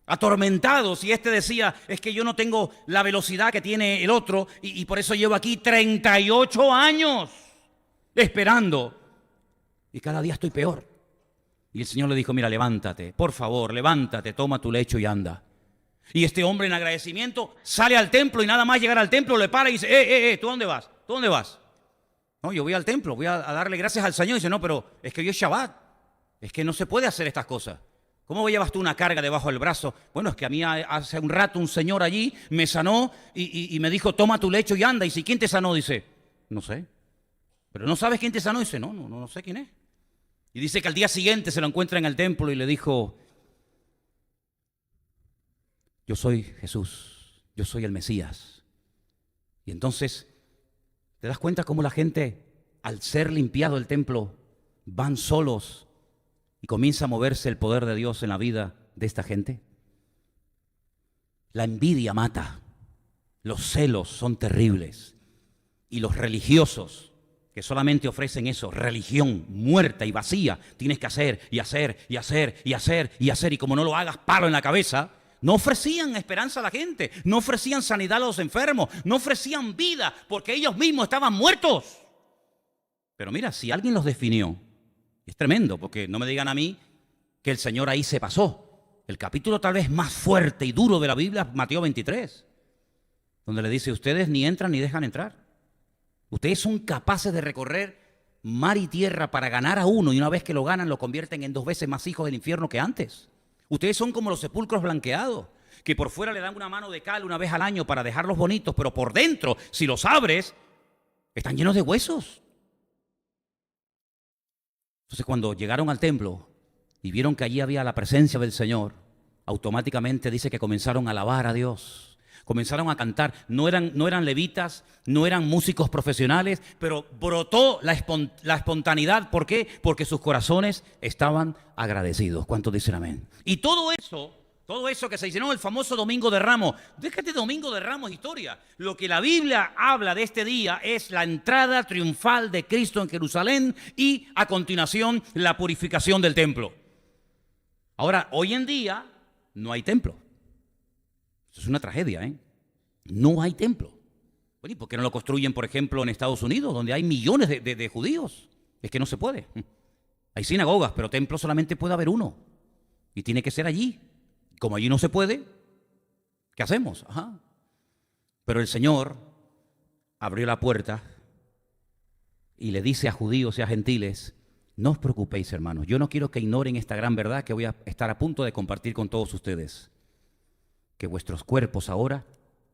atormentados. Y este decía, es que yo no tengo la velocidad que tiene el otro, y por eso llevo aquí 38 años esperando, y cada día estoy peor. Y el Señor le dijo, mira, levántate, por favor, levántate, toma tu lecho y anda. Y este hombre, en agradecimiento, sale al templo, y nada más llegar al templo le para y dice, ¿tú dónde vas? ¿Tú dónde vas? No, yo voy al templo, voy a darle gracias al Señor. Y dice, no, pero es que hoy es Shabbat, es que no se puede hacer estas cosas. ¿Cómo llevas tú una carga debajo del brazo? Bueno, es que a mí hace un rato un señor allí me sanó y me dijo, toma tu lecho y anda. Y si, ¿quién te sanó? Dice, no sé. ¿Pero no sabes quién te sanó? Dice, no sé quién es. Y dice que al día siguiente se lo encuentra en el templo y le dijo, yo soy Jesús, yo soy el Mesías. Y entonces, ¿te das cuenta cómo la gente, al ser limpiado el templo, van solos y comienza a moverse el poder de Dios en la vida de esta gente? La envidia mata, los celos son terribles, y los religiosos que solamente ofrecen eso, religión muerta y vacía, tienes que hacer y hacer y hacer y hacer y hacer, y como no lo hagas, palo en la cabeza. No ofrecían esperanza a la gente, no ofrecían sanidad a los enfermos, no ofrecían vida, porque ellos mismos estaban muertos. Pero mira, si alguien los definió, es tremendo, porque no me digan a mí que el Señor ahí se pasó. El capítulo tal vez más fuerte y duro de la Biblia, Mateo 23, donde le dice, ustedes ni entran ni dejan entrar. Ustedes son capaces de recorrer mar y tierra para ganar a uno, y una vez que lo ganan lo convierten en 2 veces más hijos del infierno que antes. Ustedes son como los sepulcros blanqueados, que por fuera le dan una mano de cal una vez al año para dejarlos bonitos, pero por dentro, si los abres, están llenos de huesos. Entonces, cuando llegaron al templo y vieron que allí había la presencia del Señor, automáticamente dice que comenzaron a alabar a Dios. Comenzaron a cantar, no eran levitas, no eran músicos profesionales, pero brotó la espontaneidad. ¿Por qué? Porque sus corazones estaban agradecidos. ¿Cuántos dicen amén? Y todo eso que se dice, no, el famoso Domingo de Ramos, déjate Domingo de Ramos historia. Lo que la Biblia habla de este día es la entrada triunfal de Cristo en Jerusalén y a continuación la purificación del templo. Ahora, hoy en día no hay templo. Eso es una tragedia, ¿eh? No hay templo. Bueno, ¿y por qué no lo construyen, por ejemplo, en Estados Unidos, donde hay millones de judíos? Es que no se puede. Hay sinagogas, pero templo solamente puede haber uno. Y tiene que ser allí. Como allí no se puede, ¿qué hacemos? Pero el Señor abrió la puerta y le dice a judíos y a gentiles, no os preocupéis, hermanos, yo no quiero que ignoren esta gran verdad que voy a estar a punto de compartir con todos ustedes. Que vuestros cuerpos ahora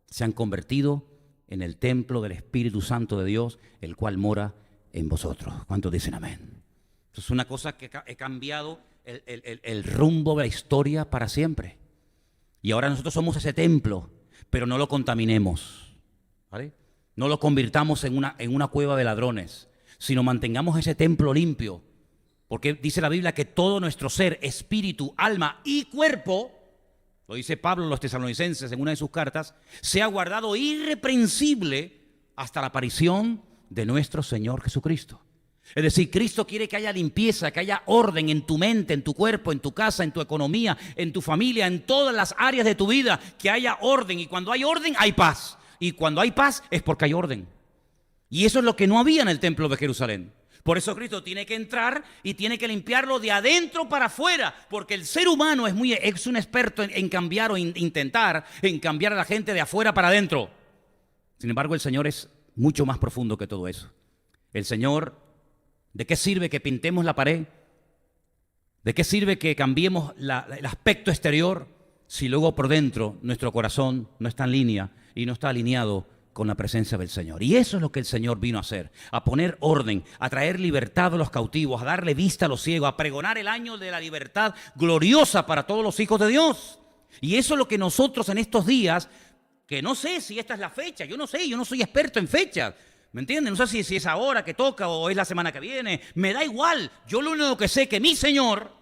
se han convertido en el templo del Espíritu Santo de Dios, el cual mora en vosotros. ¿Cuántos dicen amén? Esto es una cosa que he cambiado el rumbo de la historia para siempre. Y ahora nosotros somos ese templo, pero no lo contaminemos, ¿vale? No lo convirtamos en una cueva de ladrones, sino mantengamos ese templo limpio. Porque dice la Biblia que todo nuestro ser, espíritu, alma y cuerpo, lo dice Pablo a los tesalonicenses en una de sus cartas, se ha guardado irreprensible hasta la aparición de nuestro Señor Jesucristo. Es decir, Cristo quiere que haya limpieza, que haya orden en tu mente, en tu cuerpo, en tu casa, en tu economía, en tu familia, en todas las áreas de tu vida, que haya orden. Y cuando hay orden, hay paz. Y cuando hay paz es porque hay orden. Y eso es lo que no había en el templo de Jerusalén. Por eso Cristo tiene que entrar y tiene que limpiarlo de adentro para afuera, porque el ser humano es un experto en cambiar o intentar en cambiar a la gente de afuera para adentro. Sin embargo, el Señor es mucho más profundo que todo eso. El Señor, ¿de qué sirve que pintemos la pared? ¿De qué sirve que cambiemos el aspecto exterior si luego por dentro nuestro corazón no está en línea y no está alineado con la presencia del Señor? Y eso es lo que el Señor vino a hacer, a poner orden, a traer libertad a los cautivos, a darle vista a los ciegos, a pregonar el año de la libertad gloriosa para todos los hijos de Dios. Y eso es lo que nosotros en estos días, que no sé si esta es la fecha, yo no sé, yo no soy experto en fechas, ¿me entienden? No sé si es ahora que toca o es la semana que viene, me da igual. Yo lo único que sé es que mi Señor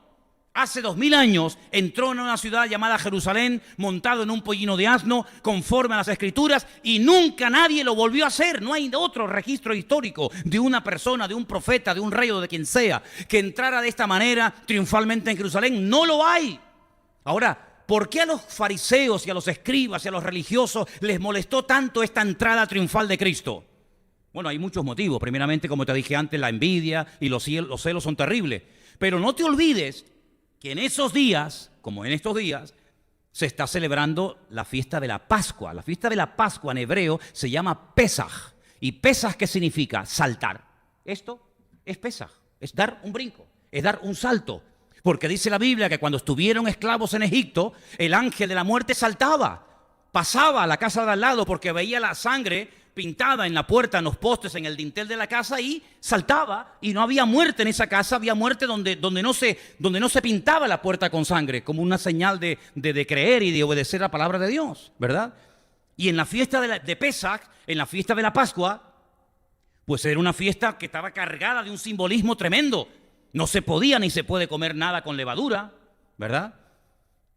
hace 2000 años entró en una ciudad llamada Jerusalén montado en un pollino de asno conforme a las Escrituras y nunca nadie lo volvió a hacer. No hay otro registro histórico de una persona, de un profeta, de un rey o de quien sea que entrara de esta manera triunfalmente en Jerusalén. No lo hay. Ahora, ¿por qué a los fariseos y a los escribas y a los religiosos les molestó tanto esta entrada triunfal de Cristo? Bueno, hay muchos motivos. Primeramente, como te dije antes, la envidia y los celos son terribles. Pero no te olvides que en esos días, como en estos días, se está celebrando la fiesta de la Pascua. La fiesta de la Pascua en hebreo se llama Pesaj. ¿Y Pesaj qué significa? Saltar. Esto es Pesaj, es dar un brinco, es dar un salto. Porque dice la Biblia que cuando estuvieron esclavos en Egipto, el ángel de la muerte saltaba, pasaba a la casa de al lado porque veía la sangre pintada en la puerta, en los postes, en el dintel de la casa y saltaba y no había muerte en esa casa, había muerte donde no se pintaba la puerta con sangre, como una señal de creer y de obedecer la palabra de Dios, ¿verdad? Y en la fiesta de Pesaj, en la fiesta de la Pascua, pues era una fiesta que estaba cargada de un simbolismo tremendo. No se podía ni se puede comer nada con levadura, ¿verdad?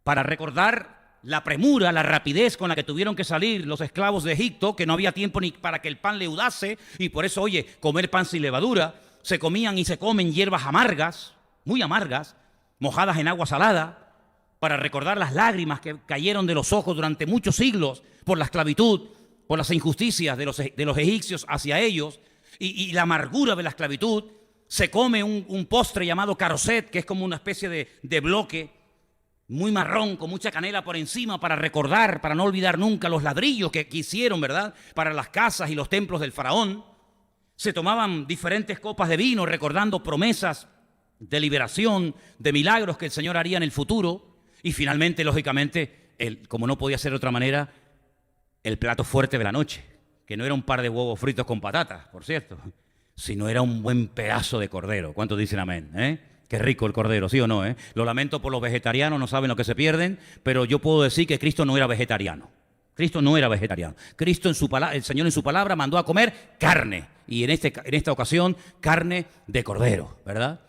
Para recordar la premura, la rapidez con la que tuvieron que salir los esclavos de Egipto, que no había tiempo ni para que el pan leudase, y por eso, oye, comer pan sin levadura, se comían y se comen hierbas amargas, muy amargas, mojadas en agua salada, para recordar las lágrimas que cayeron de los ojos durante muchos siglos por la esclavitud, por las injusticias de los egipcios hacia ellos, y la amargura de la esclavitud. Se come un postre llamado caroset, que es como una especie de bloque, muy marrón, con mucha canela por encima para recordar, para no olvidar nunca los ladrillos que hicieron, ¿verdad?, para las casas y los templos del faraón. Se tomaban diferentes copas de vino recordando promesas de liberación, de milagros que el Señor haría en el futuro. Y finalmente, lógicamente, como no podía ser de otra manera, el plato fuerte de la noche, que no era un par de huevos fritos con patatas, por cierto, sino era un buen pedazo de cordero. ¿Cuántos dicen amén? Qué rico el cordero, ¿sí o no? Lo lamento por los vegetarianos, no saben lo que se pierden, pero yo puedo decir que Cristo no era vegetariano. Cristo no era vegetariano. Cristo, el Señor en su palabra mandó a comer carne, y en esta ocasión carne de cordero, ¿verdad?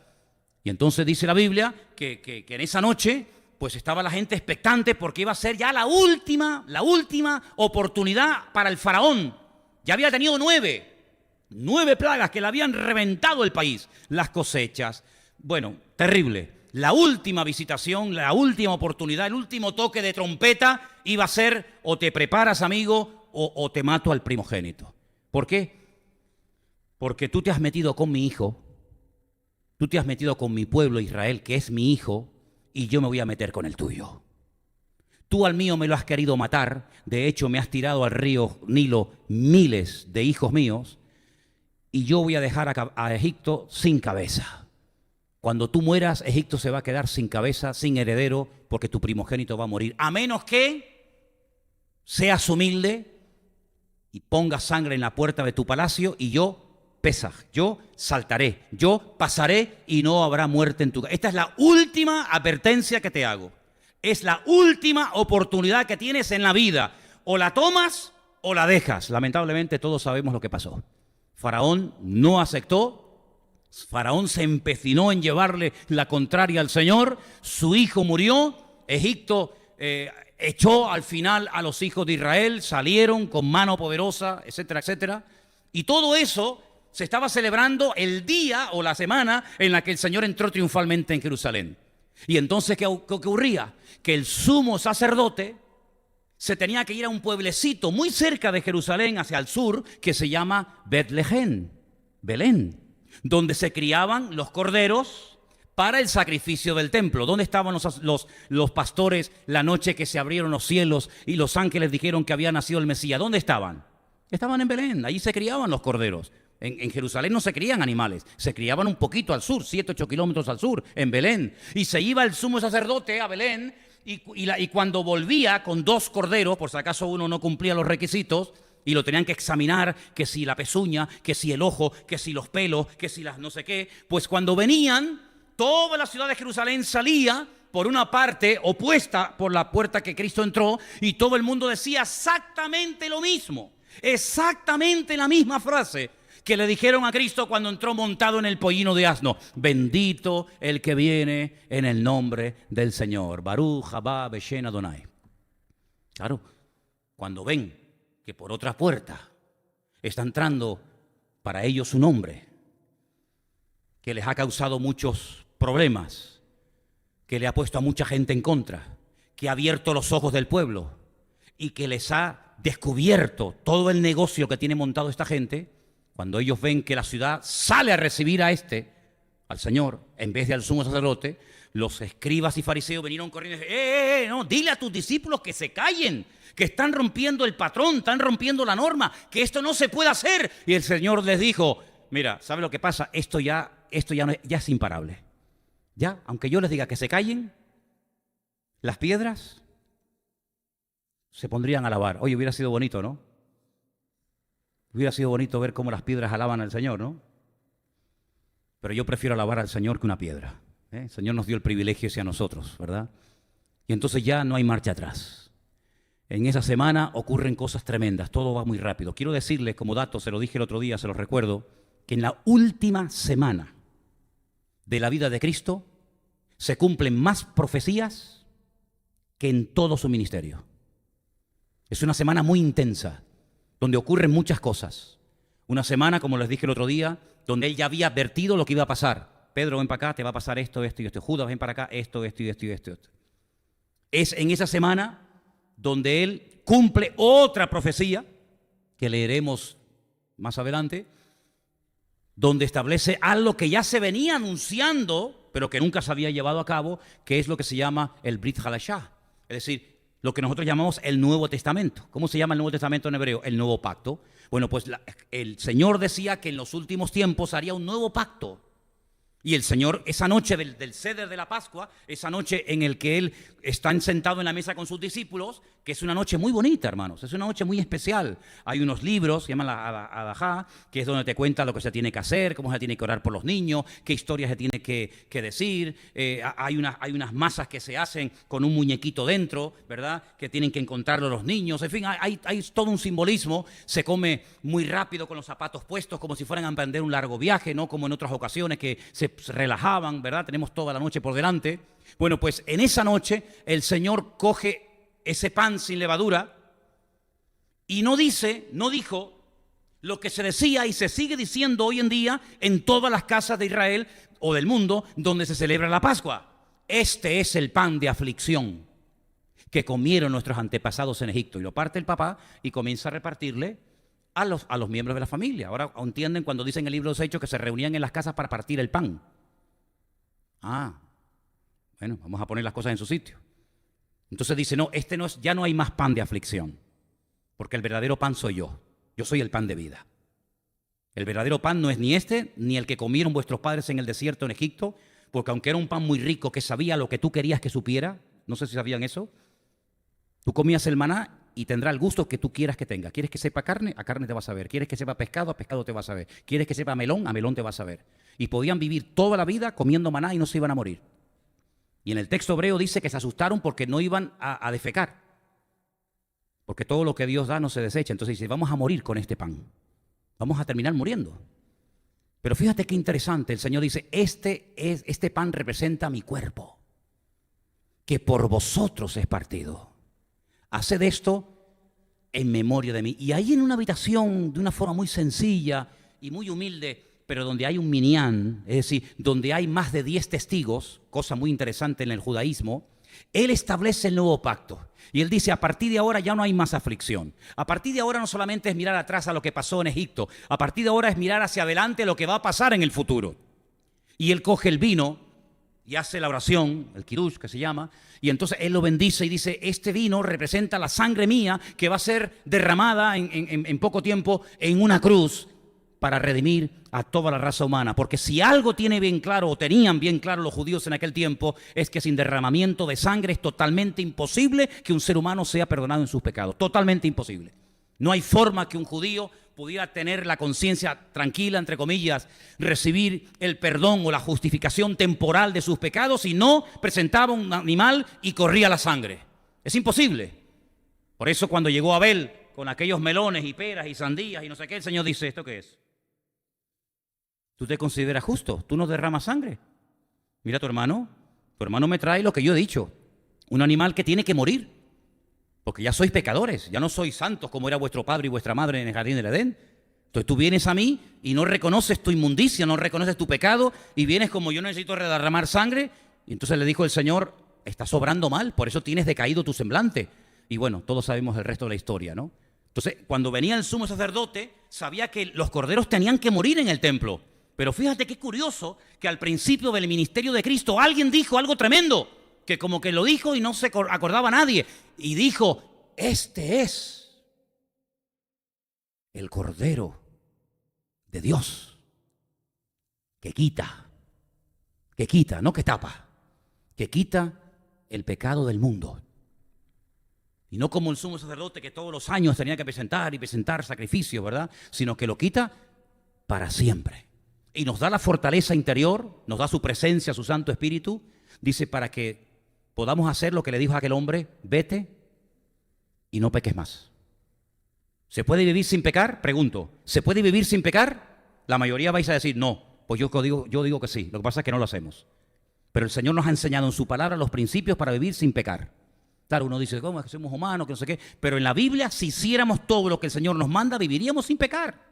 Y entonces dice la Biblia que en esa noche pues estaba la gente expectante porque iba a ser ya la última oportunidad para el faraón. Ya había tenido 9 plagas que le habían reventado el país, las cosechas. Bueno, terrible. La última visitación, la última oportunidad, el último toque de trompeta iba a ser o te preparas, amigo, o te mato al primogénito. ¿Por qué? Porque tú te has metido con mi hijo, tú te has metido con mi pueblo Israel, que es mi hijo, y yo me voy a meter con el tuyo. Tú al mío me lo has querido matar, de hecho me has tirado al río Nilo miles de hijos míos, y yo voy a dejar a Egipto sin cabeza. Cuando tú mueras, Egipto se va a quedar sin cabeza, sin heredero, porque tu primogénito va a morir. A menos que seas humilde y pongas sangre en la puerta de tu palacio y yo, Pesaj, yo saltaré, yo pasaré y no habrá muerte en tu casa. Esta es la última advertencia que te hago. Es la última oportunidad que tienes en la vida. O la tomas o la dejas. Lamentablemente todos sabemos lo que pasó. Faraón no aceptó. Faraón se empecinó en llevarle la contraria al Señor, su hijo murió, Egipto echó al final a los hijos de Israel, salieron con mano poderosa, etcétera, etcétera. Y todo eso se estaba celebrando el día o la semana en la que el Señor entró triunfalmente en Jerusalén. Y entonces, ¿qué ocurría? Que el sumo sacerdote se tenía que ir a un pueblecito muy cerca de Jerusalén, hacia el sur, que se llama Betlehem, Belén. donde se criaban los corderos para el sacrificio del templo. ¿Dónde estaban los pastores la noche que se abrieron los cielos y los ángeles dijeron que había nacido el Mesías? ¿Dónde estaban? Estaban en Belén, allí se criaban los corderos. En Jerusalén no se crían animales, se criaban un poquito al sur, 7, 8 kilómetros al sur, en Belén. Y se iba el sumo sacerdote a Belén y cuando volvía con 2 corderos, por si acaso uno no cumplía los requisitos, y lo tenían que examinar, que si la pezuña, que si el ojo, que si los pelos, que si las no sé qué, pues cuando venían, toda la ciudad de Jerusalén salía por una parte opuesta por la puerta que Cristo entró y todo el mundo decía exactamente lo mismo, exactamente la misma frase que le dijeron a Cristo cuando entró montado en el pollino de asno: bendito el que viene en el nombre del Señor. Baruch haba Beshem Adonai. Claro, cuando ven que por otra puerta está entrando para ellos un hombre que les ha causado muchos problemas, que le ha puesto a mucha gente en contra, que ha abierto los ojos del pueblo y que les ha descubierto todo el negocio que tiene montado esta gente, cuando ellos ven que la ciudad sale a recibir a al Señor, en vez de al sumo sacerdote, los escribas y fariseos vinieron corriendo y dijeron: no, dile a tus discípulos que se callen, que están rompiendo el patrón, están rompiendo la norma, que esto no se puede hacer. Y el Señor les dijo: mira, ¿sabe lo que pasa? Esto ya es imparable. Ya, aunque yo les diga que se callen, las piedras se pondrían a alabar. Oye, hubiera sido bonito, ¿no? Hubiera sido bonito ver cómo las piedras alaban al Señor, ¿no? Pero yo prefiero alabar al Señor que una piedra. El Señor nos dio el privilegio hacia nosotros, ¿verdad? Y entonces ya no hay marcha atrás. En esa semana ocurren cosas tremendas, todo va muy rápido. Quiero decirles como dato, se lo dije el otro día, se lo recuerdo, que en la última semana de la vida de Cristo se cumplen más profecías que en todo su ministerio. Es una semana muy intensa, donde ocurren muchas cosas. Una semana, como les dije el otro día, donde él ya había advertido lo que iba a pasar. Pedro, ven para acá, te va a pasar esto, esto y esto. Judas, ven para acá, esto y esto. Es en esa semana donde él cumple otra profecía, que leeremos más adelante, donde establece algo que ya se venía anunciando, pero que nunca se había llevado a cabo, que es lo que se llama el Brit Hadashah, es decir, lo que nosotros llamamos el Nuevo Testamento. ¿Cómo se llama el Nuevo Testamento en hebreo? El Nuevo Pacto. Bueno, pues el Señor decía que en los últimos tiempos haría un nuevo pacto. Y el Señor, esa noche del Seder de la Pascua, esa noche en el que Él está sentado en la mesa con sus discípulos, que es una noche muy bonita, hermanos, es una noche muy especial. Hay unos libros, se llaman la Adajá, que es donde te cuenta lo que se tiene que hacer, cómo se tiene que orar por los niños, qué historias se tiene que decir. Hay unas masas que se hacen con un muñequito dentro, ¿verdad?, que tienen que encontrarlo los niños. En fin, hay todo un simbolismo. Se come muy rápido con los zapatos puestos, como si fueran a emprender un largo viaje, no como en otras ocasiones que se relajaban, ¿verdad? Tenemos toda la noche por delante. Bueno, pues en esa noche el Señor coge ese pan sin levadura y no dijo lo que se decía y se sigue diciendo hoy en día en todas las casas de Israel o del mundo donde se celebra la Pascua. Este es el pan de aflicción que comieron nuestros antepasados en Egipto. Y lo parte el papá y comienza a repartirle a los miembros de la familia. Ahora entienden cuando dicen en el libro de los Hechos que se reunían en las casas para partir el pan. Bueno, vamos a poner las cosas en su sitio. Entonces dice, no, ya no hay más pan de aflicción, porque el verdadero pan soy yo. Yo soy el pan de vida. El verdadero pan no es ni ni el que comieron vuestros padres en el desierto en Egipto, porque aunque era un pan muy rico que sabía lo que tú querías que supiera, no sé si sabían eso, tú comías el maná y tendrá el gusto que tú quieras que tenga. ¿Quieres que sepa carne? A carne te vas a ver. ¿Quieres que sepa pescado? A pescado te vas a ver. ¿Quieres que sepa melón? A melón te vas a ver. Y podían vivir toda la vida comiendo maná y no se iban a morir. Y en el texto hebreo dice que se asustaron porque no iban a defecar. Porque todo lo que Dios da no se desecha. Entonces dice, vamos a morir con este pan. Vamos a terminar muriendo. Pero fíjate qué interesante. El Señor dice, este pan representa mi cuerpo, que por vosotros es partido. Haced esto en memoria de mí. Y ahí en una habitación, de una forma muy sencilla y muy humilde, pero donde hay un minyan, es decir, donde hay más de 10 testigos, cosa muy interesante en el judaísmo, Él establece el nuevo pacto. Y Él dice, a partir de ahora ya no hay más aflicción. A partir de ahora no solamente es mirar atrás a lo que pasó en Egipto. A partir de ahora es mirar hacia adelante lo que va a pasar en el futuro. Y Él coge el vino y hace la oración, el kiddush que se llama, y entonces Él lo bendice y dice, este vino representa la sangre mía que va a ser derramada en poco tiempo en una cruz para redimir a toda la raza humana. Porque si algo tiene bien claro, o tenían bien claro los judíos en aquel tiempo, es que sin derramamiento de sangre es totalmente imposible que un ser humano sea perdonado en sus pecados. Totalmente imposible. No hay forma que un judío pudiera tener la conciencia tranquila, entre comillas, recibir el perdón o la justificación temporal de sus pecados si no presentaba un animal y corría la sangre. Es imposible. Por eso cuando llegó Abel con aquellos melones y peras y sandías y no sé qué, el Señor dice, ¿esto qué es? ¿Tú te consideras justo? ¿Tú no derramas sangre? Mira tu hermano me trae lo que yo he dicho, un animal que tiene que morir. Porque ya sois pecadores, ya no sois santos como era vuestro padre y vuestra madre en el jardín del Edén. Entonces tú vienes a mí y no reconoces tu inmundicia, no reconoces tu pecado y vienes como yo necesito derramar sangre. Y entonces le dijo el Señor, estás obrando mal, por eso tienes decaído tu semblante. Y bueno, todos sabemos el resto de la historia, ¿no? Entonces, cuando venía el sumo sacerdote, sabía que los corderos tenían que morir en el templo. Pero fíjate qué curioso que al principio del ministerio de Cristo alguien dijo algo tremendo, que como que lo dijo y no se acordaba nadie. Y dijo, este es el Cordero de Dios que quita, no que tapa, que quita el pecado del mundo. Y no como el sumo sacerdote que todos los años tenía que presentar sacrificios, ¿verdad? Sino que lo quita para siempre. Y nos da la fortaleza interior, nos da su presencia, su Santo Espíritu, dice, para que podamos hacer lo que le dijo a aquel hombre, vete y no peques más. ¿Se puede vivir sin pecar? Pregunto, ¿se puede vivir sin pecar? La mayoría vais a decir, no, pues yo digo que sí, lo que pasa es que no lo hacemos. Pero el Señor nos ha enseñado en su palabra los principios para vivir sin pecar. Claro, uno dice, ¿cómo es que somos humanos, que no sé qué? Pero en la Biblia, si hiciéramos todo lo que el Señor nos manda, viviríamos sin pecar.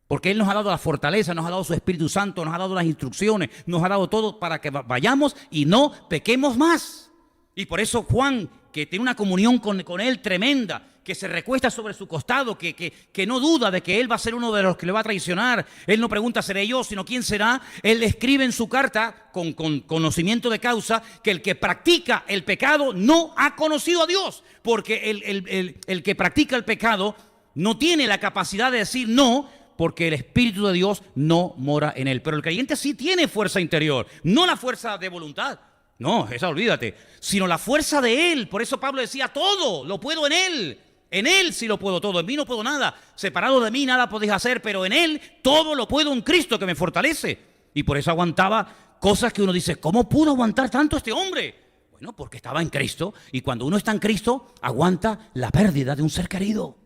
Porque Él nos ha dado la fortaleza, nos ha dado su Espíritu Santo, nos ha dado las instrucciones, nos ha dado todo para que vayamos y no pequemos más. Y por eso Juan, que tiene una comunión con Él tremenda, que se recuesta sobre su costado, que no duda de que Él va a ser uno de los que le va a traicionar. Él no pregunta, ¿seré yo?, sino ¿quién será? Él escribe en su carta, con conocimiento de causa, que el que practica el pecado no ha conocido a Dios. Porque el que practica el pecado no tiene la capacidad de decir no, porque el Espíritu de Dios no mora en él. Pero el creyente sí tiene fuerza interior, no la fuerza de voluntad. No, esa olvídate, sino la fuerza de Él. Por eso Pablo decía, todo lo puedo en Él. En Él sí lo puedo todo, en mí no puedo nada. Separado de mí nada podéis hacer, pero en Él todo lo puedo en Cristo que me fortalece. Y por eso aguantaba cosas que uno dice, ¿cómo pudo aguantar tanto este hombre? Bueno, porque estaba en Cristo, y cuando uno está en Cristo, aguanta la pérdida de un ser querido.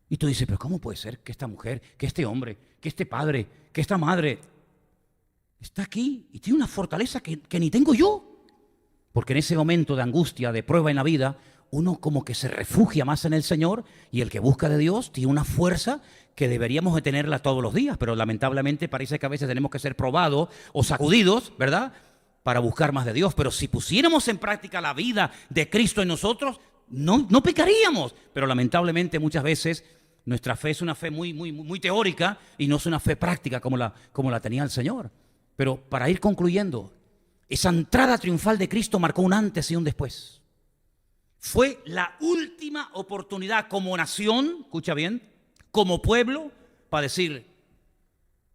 Y tú dices, pero ¿cómo puede ser que esta mujer, que este hombre, que este padre, que esta madre está aquí y tiene una fortaleza que ni tengo yo? Porque en ese momento de angustia, de prueba en la vida, uno como que se refugia más en el Señor, y el que busca de Dios tiene una fuerza que deberíamos de tenerla todos los días, pero lamentablemente parece que a veces tenemos que ser probados o sacudidos, ¿verdad?, para buscar más de Dios. Pero si pusiéramos en práctica la vida de Cristo en nosotros, no pecaríamos. Pero lamentablemente muchas veces nuestra fe es una fe muy teórica y no es una fe práctica como la tenía el Señor. Pero para ir concluyendo, esa entrada triunfal de Cristo marcó un antes y un después. Fue la última oportunidad como nación, escucha bien, como pueblo, para decir,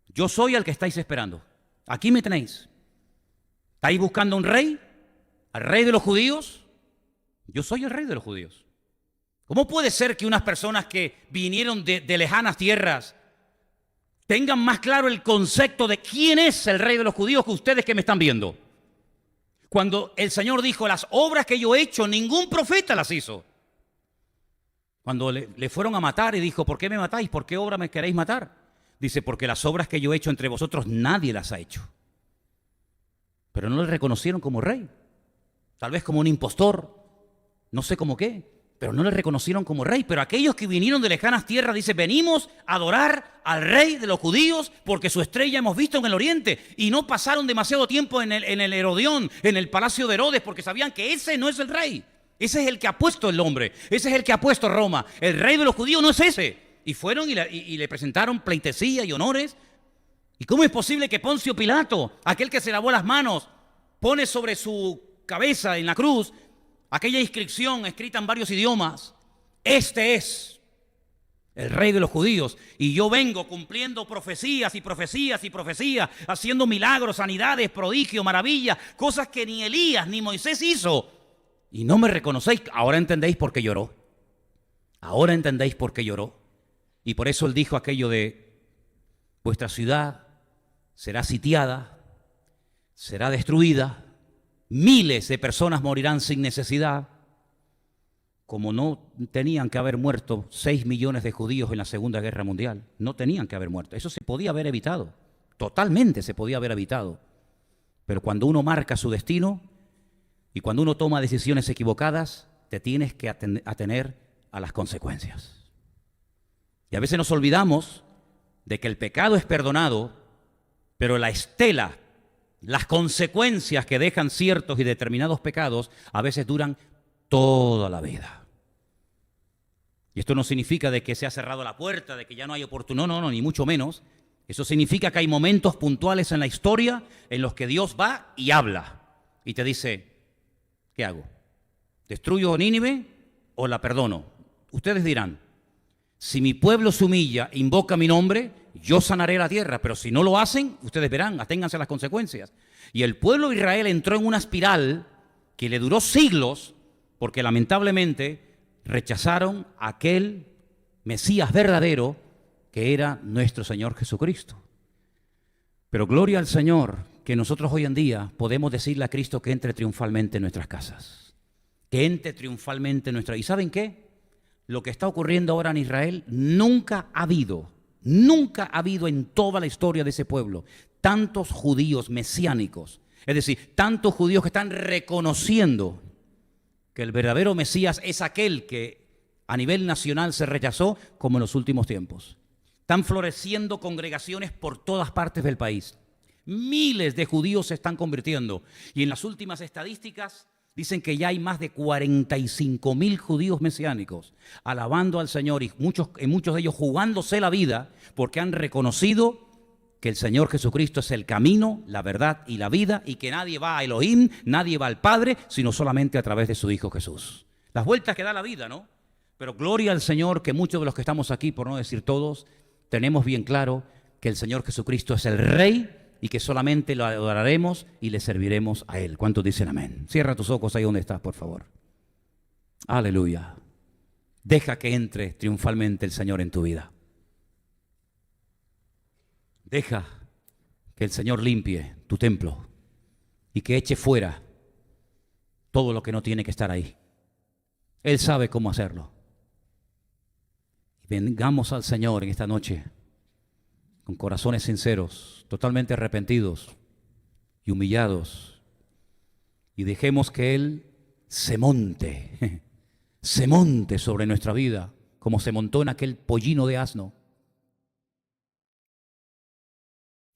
yo soy el que estáis esperando. Aquí me tenéis. ¿Estáis buscando un rey? ¿Al rey de los judíos? Yo soy el rey de los judíos. ¿Cómo puede ser que unas personas que vinieron de lejanas tierras tengan más claro el concepto de quién es el rey de los judíos que ustedes que me están viendo? Cuando el Señor dijo, las obras que yo he hecho, ningún profeta las hizo. Cuando le fueron a matar y dijo, ¿por qué me matáis? ¿Por qué obra me queréis matar? Dice, porque las obras que yo he hecho entre vosotros nadie las ha hecho. Pero no le reconocieron como rey. Tal vez como un impostor, no sé cómo qué. pero no le reconocieron como rey. Pero aquellos que vinieron de lejanas tierras, dice, venimos a adorar al rey de los judíos porque su estrella hemos visto en el oriente. Y no pasaron demasiado tiempo en el Herodión, en el palacio de Herodes, porque sabían que ese no es el rey. Ese es el que ha puesto el hombre, ese es el que ha puesto Roma. El rey de los judíos no es ese. Y fueron y le presentaron pleitesía y honores. ¿Y cómo es posible que Poncio Pilato, aquel que se lavó las manos, pone sobre su cabeza en la cruz aquella inscripción escrita en varios idiomas? Este es el rey de los judíos, y yo vengo cumpliendo profecías y profecías y profecías, haciendo milagros, sanidades, prodigios, maravillas, cosas que ni Elías ni Moisés hizo. Y no me reconocéis. Ahora entendéis por qué lloró. Ahora entendéis por qué lloró. Y por eso él dijo aquello de: vuestra ciudad será sitiada, será destruida, miles de personas morirán sin necesidad, como no tenían que haber muerto 6 millones de judíos en la Segunda Guerra Mundial. No tenían que haber muerto. Eso se podía haber evitado. Totalmente se podía haber evitado. Pero cuando uno marca su destino y cuando uno toma decisiones equivocadas, te tienes que atener a las consecuencias. Y a veces nos olvidamos de que el pecado es perdonado, pero la estela, las consecuencias que dejan ciertos y determinados pecados, a veces duran toda la vida. Y esto no significa de que se ha cerrado la puerta, de que ya no hay oportunidad, no, ni mucho menos. Eso significa que hay momentos puntuales en la historia en los que Dios va y habla y te dice: ¿qué hago? ¿Destruyo Nínive o la perdono? Ustedes dirán: si mi pueblo se humilla, invoca mi nombre, yo sanaré la tierra. Pero si no lo hacen, ustedes verán, aténganse a las consecuencias. Y el pueblo de Israel entró en una espiral que le duró siglos, porque lamentablemente rechazaron a aquel Mesías verdadero que era nuestro Señor Jesucristo. Pero gloria al Señor que nosotros hoy en día podemos decirle a Cristo que entre triunfalmente en nuestras casas, que entre triunfalmente en nuestras... ¿Y saben qué? Lo que está ocurriendo ahora en Israel, nunca ha habido en toda la historia de ese pueblo tantos judíos mesiánicos, es decir, tantos judíos que están reconociendo que el verdadero Mesías es aquel que a nivel nacional se rechazó, como en los últimos tiempos. Están floreciendo congregaciones por todas partes del país. Miles de judíos se están convirtiendo. Y en las últimas estadísticas dicen que ya hay más de 45.000 judíos mesiánicos alabando al Señor, y muchos de ellos jugándose la vida porque han reconocido que el Señor Jesucristo es el camino, la verdad y la vida, y que nadie va a Elohim, nadie va al Padre, sino solamente a través de su Hijo Jesús. Las vueltas que da la vida, ¿no? Pero gloria al Señor que muchos de los que estamos aquí, por no decir todos, tenemos bien claro que el Señor Jesucristo es el Rey y que solamente lo adoraremos y le serviremos a Él. ¿Cuántos dicen amén? Cierra tus ojos ahí donde estás, por favor. Aleluya. Deja que entre triunfalmente el Señor en tu vida. Deja que el Señor limpie tu templo y que eche fuera todo lo que no tiene que estar ahí. Él sabe cómo hacerlo. Vengamos al Señor en esta noche con corazones sinceros, totalmente arrepentidos y humillados, y dejemos que Él se monte sobre nuestra vida, como se montó en aquel pollino de asno,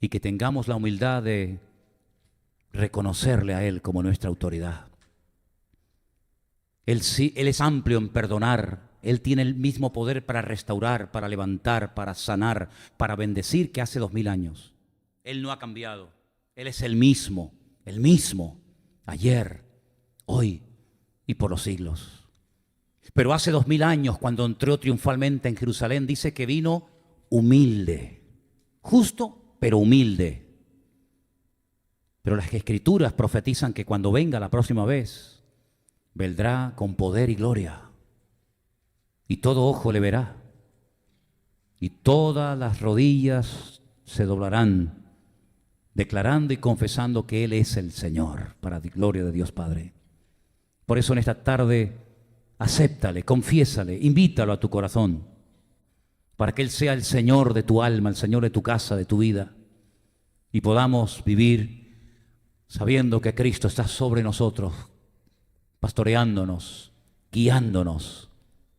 y que tengamos la humildad de reconocerle a Él como nuestra autoridad. Él es amplio en perdonar. Él tiene el mismo poder para restaurar, para levantar, para sanar, para bendecir que hace 2000 años. Él no ha cambiado. Él es el mismo, ayer, hoy y por los siglos. Pero hace 2000 años, cuando entró triunfalmente en Jerusalén, dice que vino humilde, justo, pero humilde. Pero las Escrituras profetizan que cuando venga la próxima vez, vendrá con poder y gloria. Y todo ojo le verá, y todas las rodillas se doblarán, declarando y confesando que Él es el Señor, para la gloria de Dios Padre. Por eso en esta tarde, acéptale, confiésale, invítalo a tu corazón, para que Él sea el Señor de tu alma, el Señor de tu casa, de tu vida, y podamos vivir sabiendo que Cristo está sobre nosotros, pastoreándonos, guiándonos,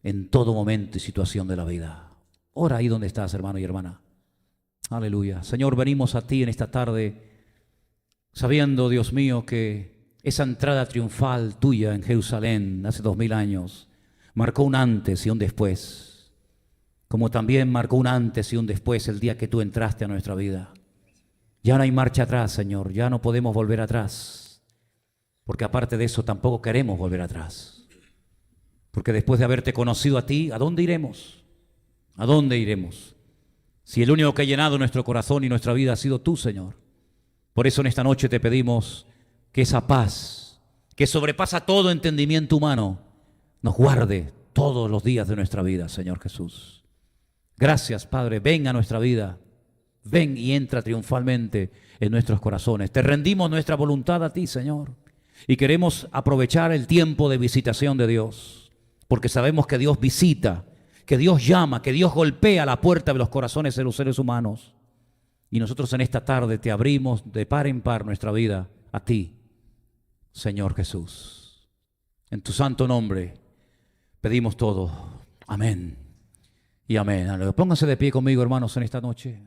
en todo momento y situación de la vida. Ora ahí donde estás, hermano y hermana. Aleluya. Señor, venimos a ti en esta tarde sabiendo, Dios mío, que esa entrada triunfal tuya en Jerusalén hace 2000 años marcó un antes y un después, como también marcó un antes y un después el día que tú entraste a nuestra vida. Ya no hay marcha atrás, Señor, ya no podemos volver atrás, porque aparte de eso tampoco queremos volver atrás, porque después de haberte conocido a ti, ¿a dónde iremos? ¿A dónde iremos? Si el único que ha llenado nuestro corazón y nuestra vida ha sido tú, Señor. Por eso en esta noche te pedimos que esa paz, que sobrepasa todo entendimiento humano, nos guarde todos los días de nuestra vida, Señor Jesús. Gracias, Padre. Ven a nuestra vida. Ven y entra triunfalmente en nuestros corazones. Te rendimos nuestra voluntad a ti, Señor. Y queremos aprovechar el tiempo de visitación de Dios, porque sabemos que Dios visita, que Dios llama, que Dios golpea la puerta de los corazones de los seres humanos. Y nosotros en esta tarde te abrimos de par en par nuestra vida a ti, Señor Jesús. En tu santo nombre pedimos todo. Amén y amén. Pónganse de pie conmigo, hermanos, en esta noche.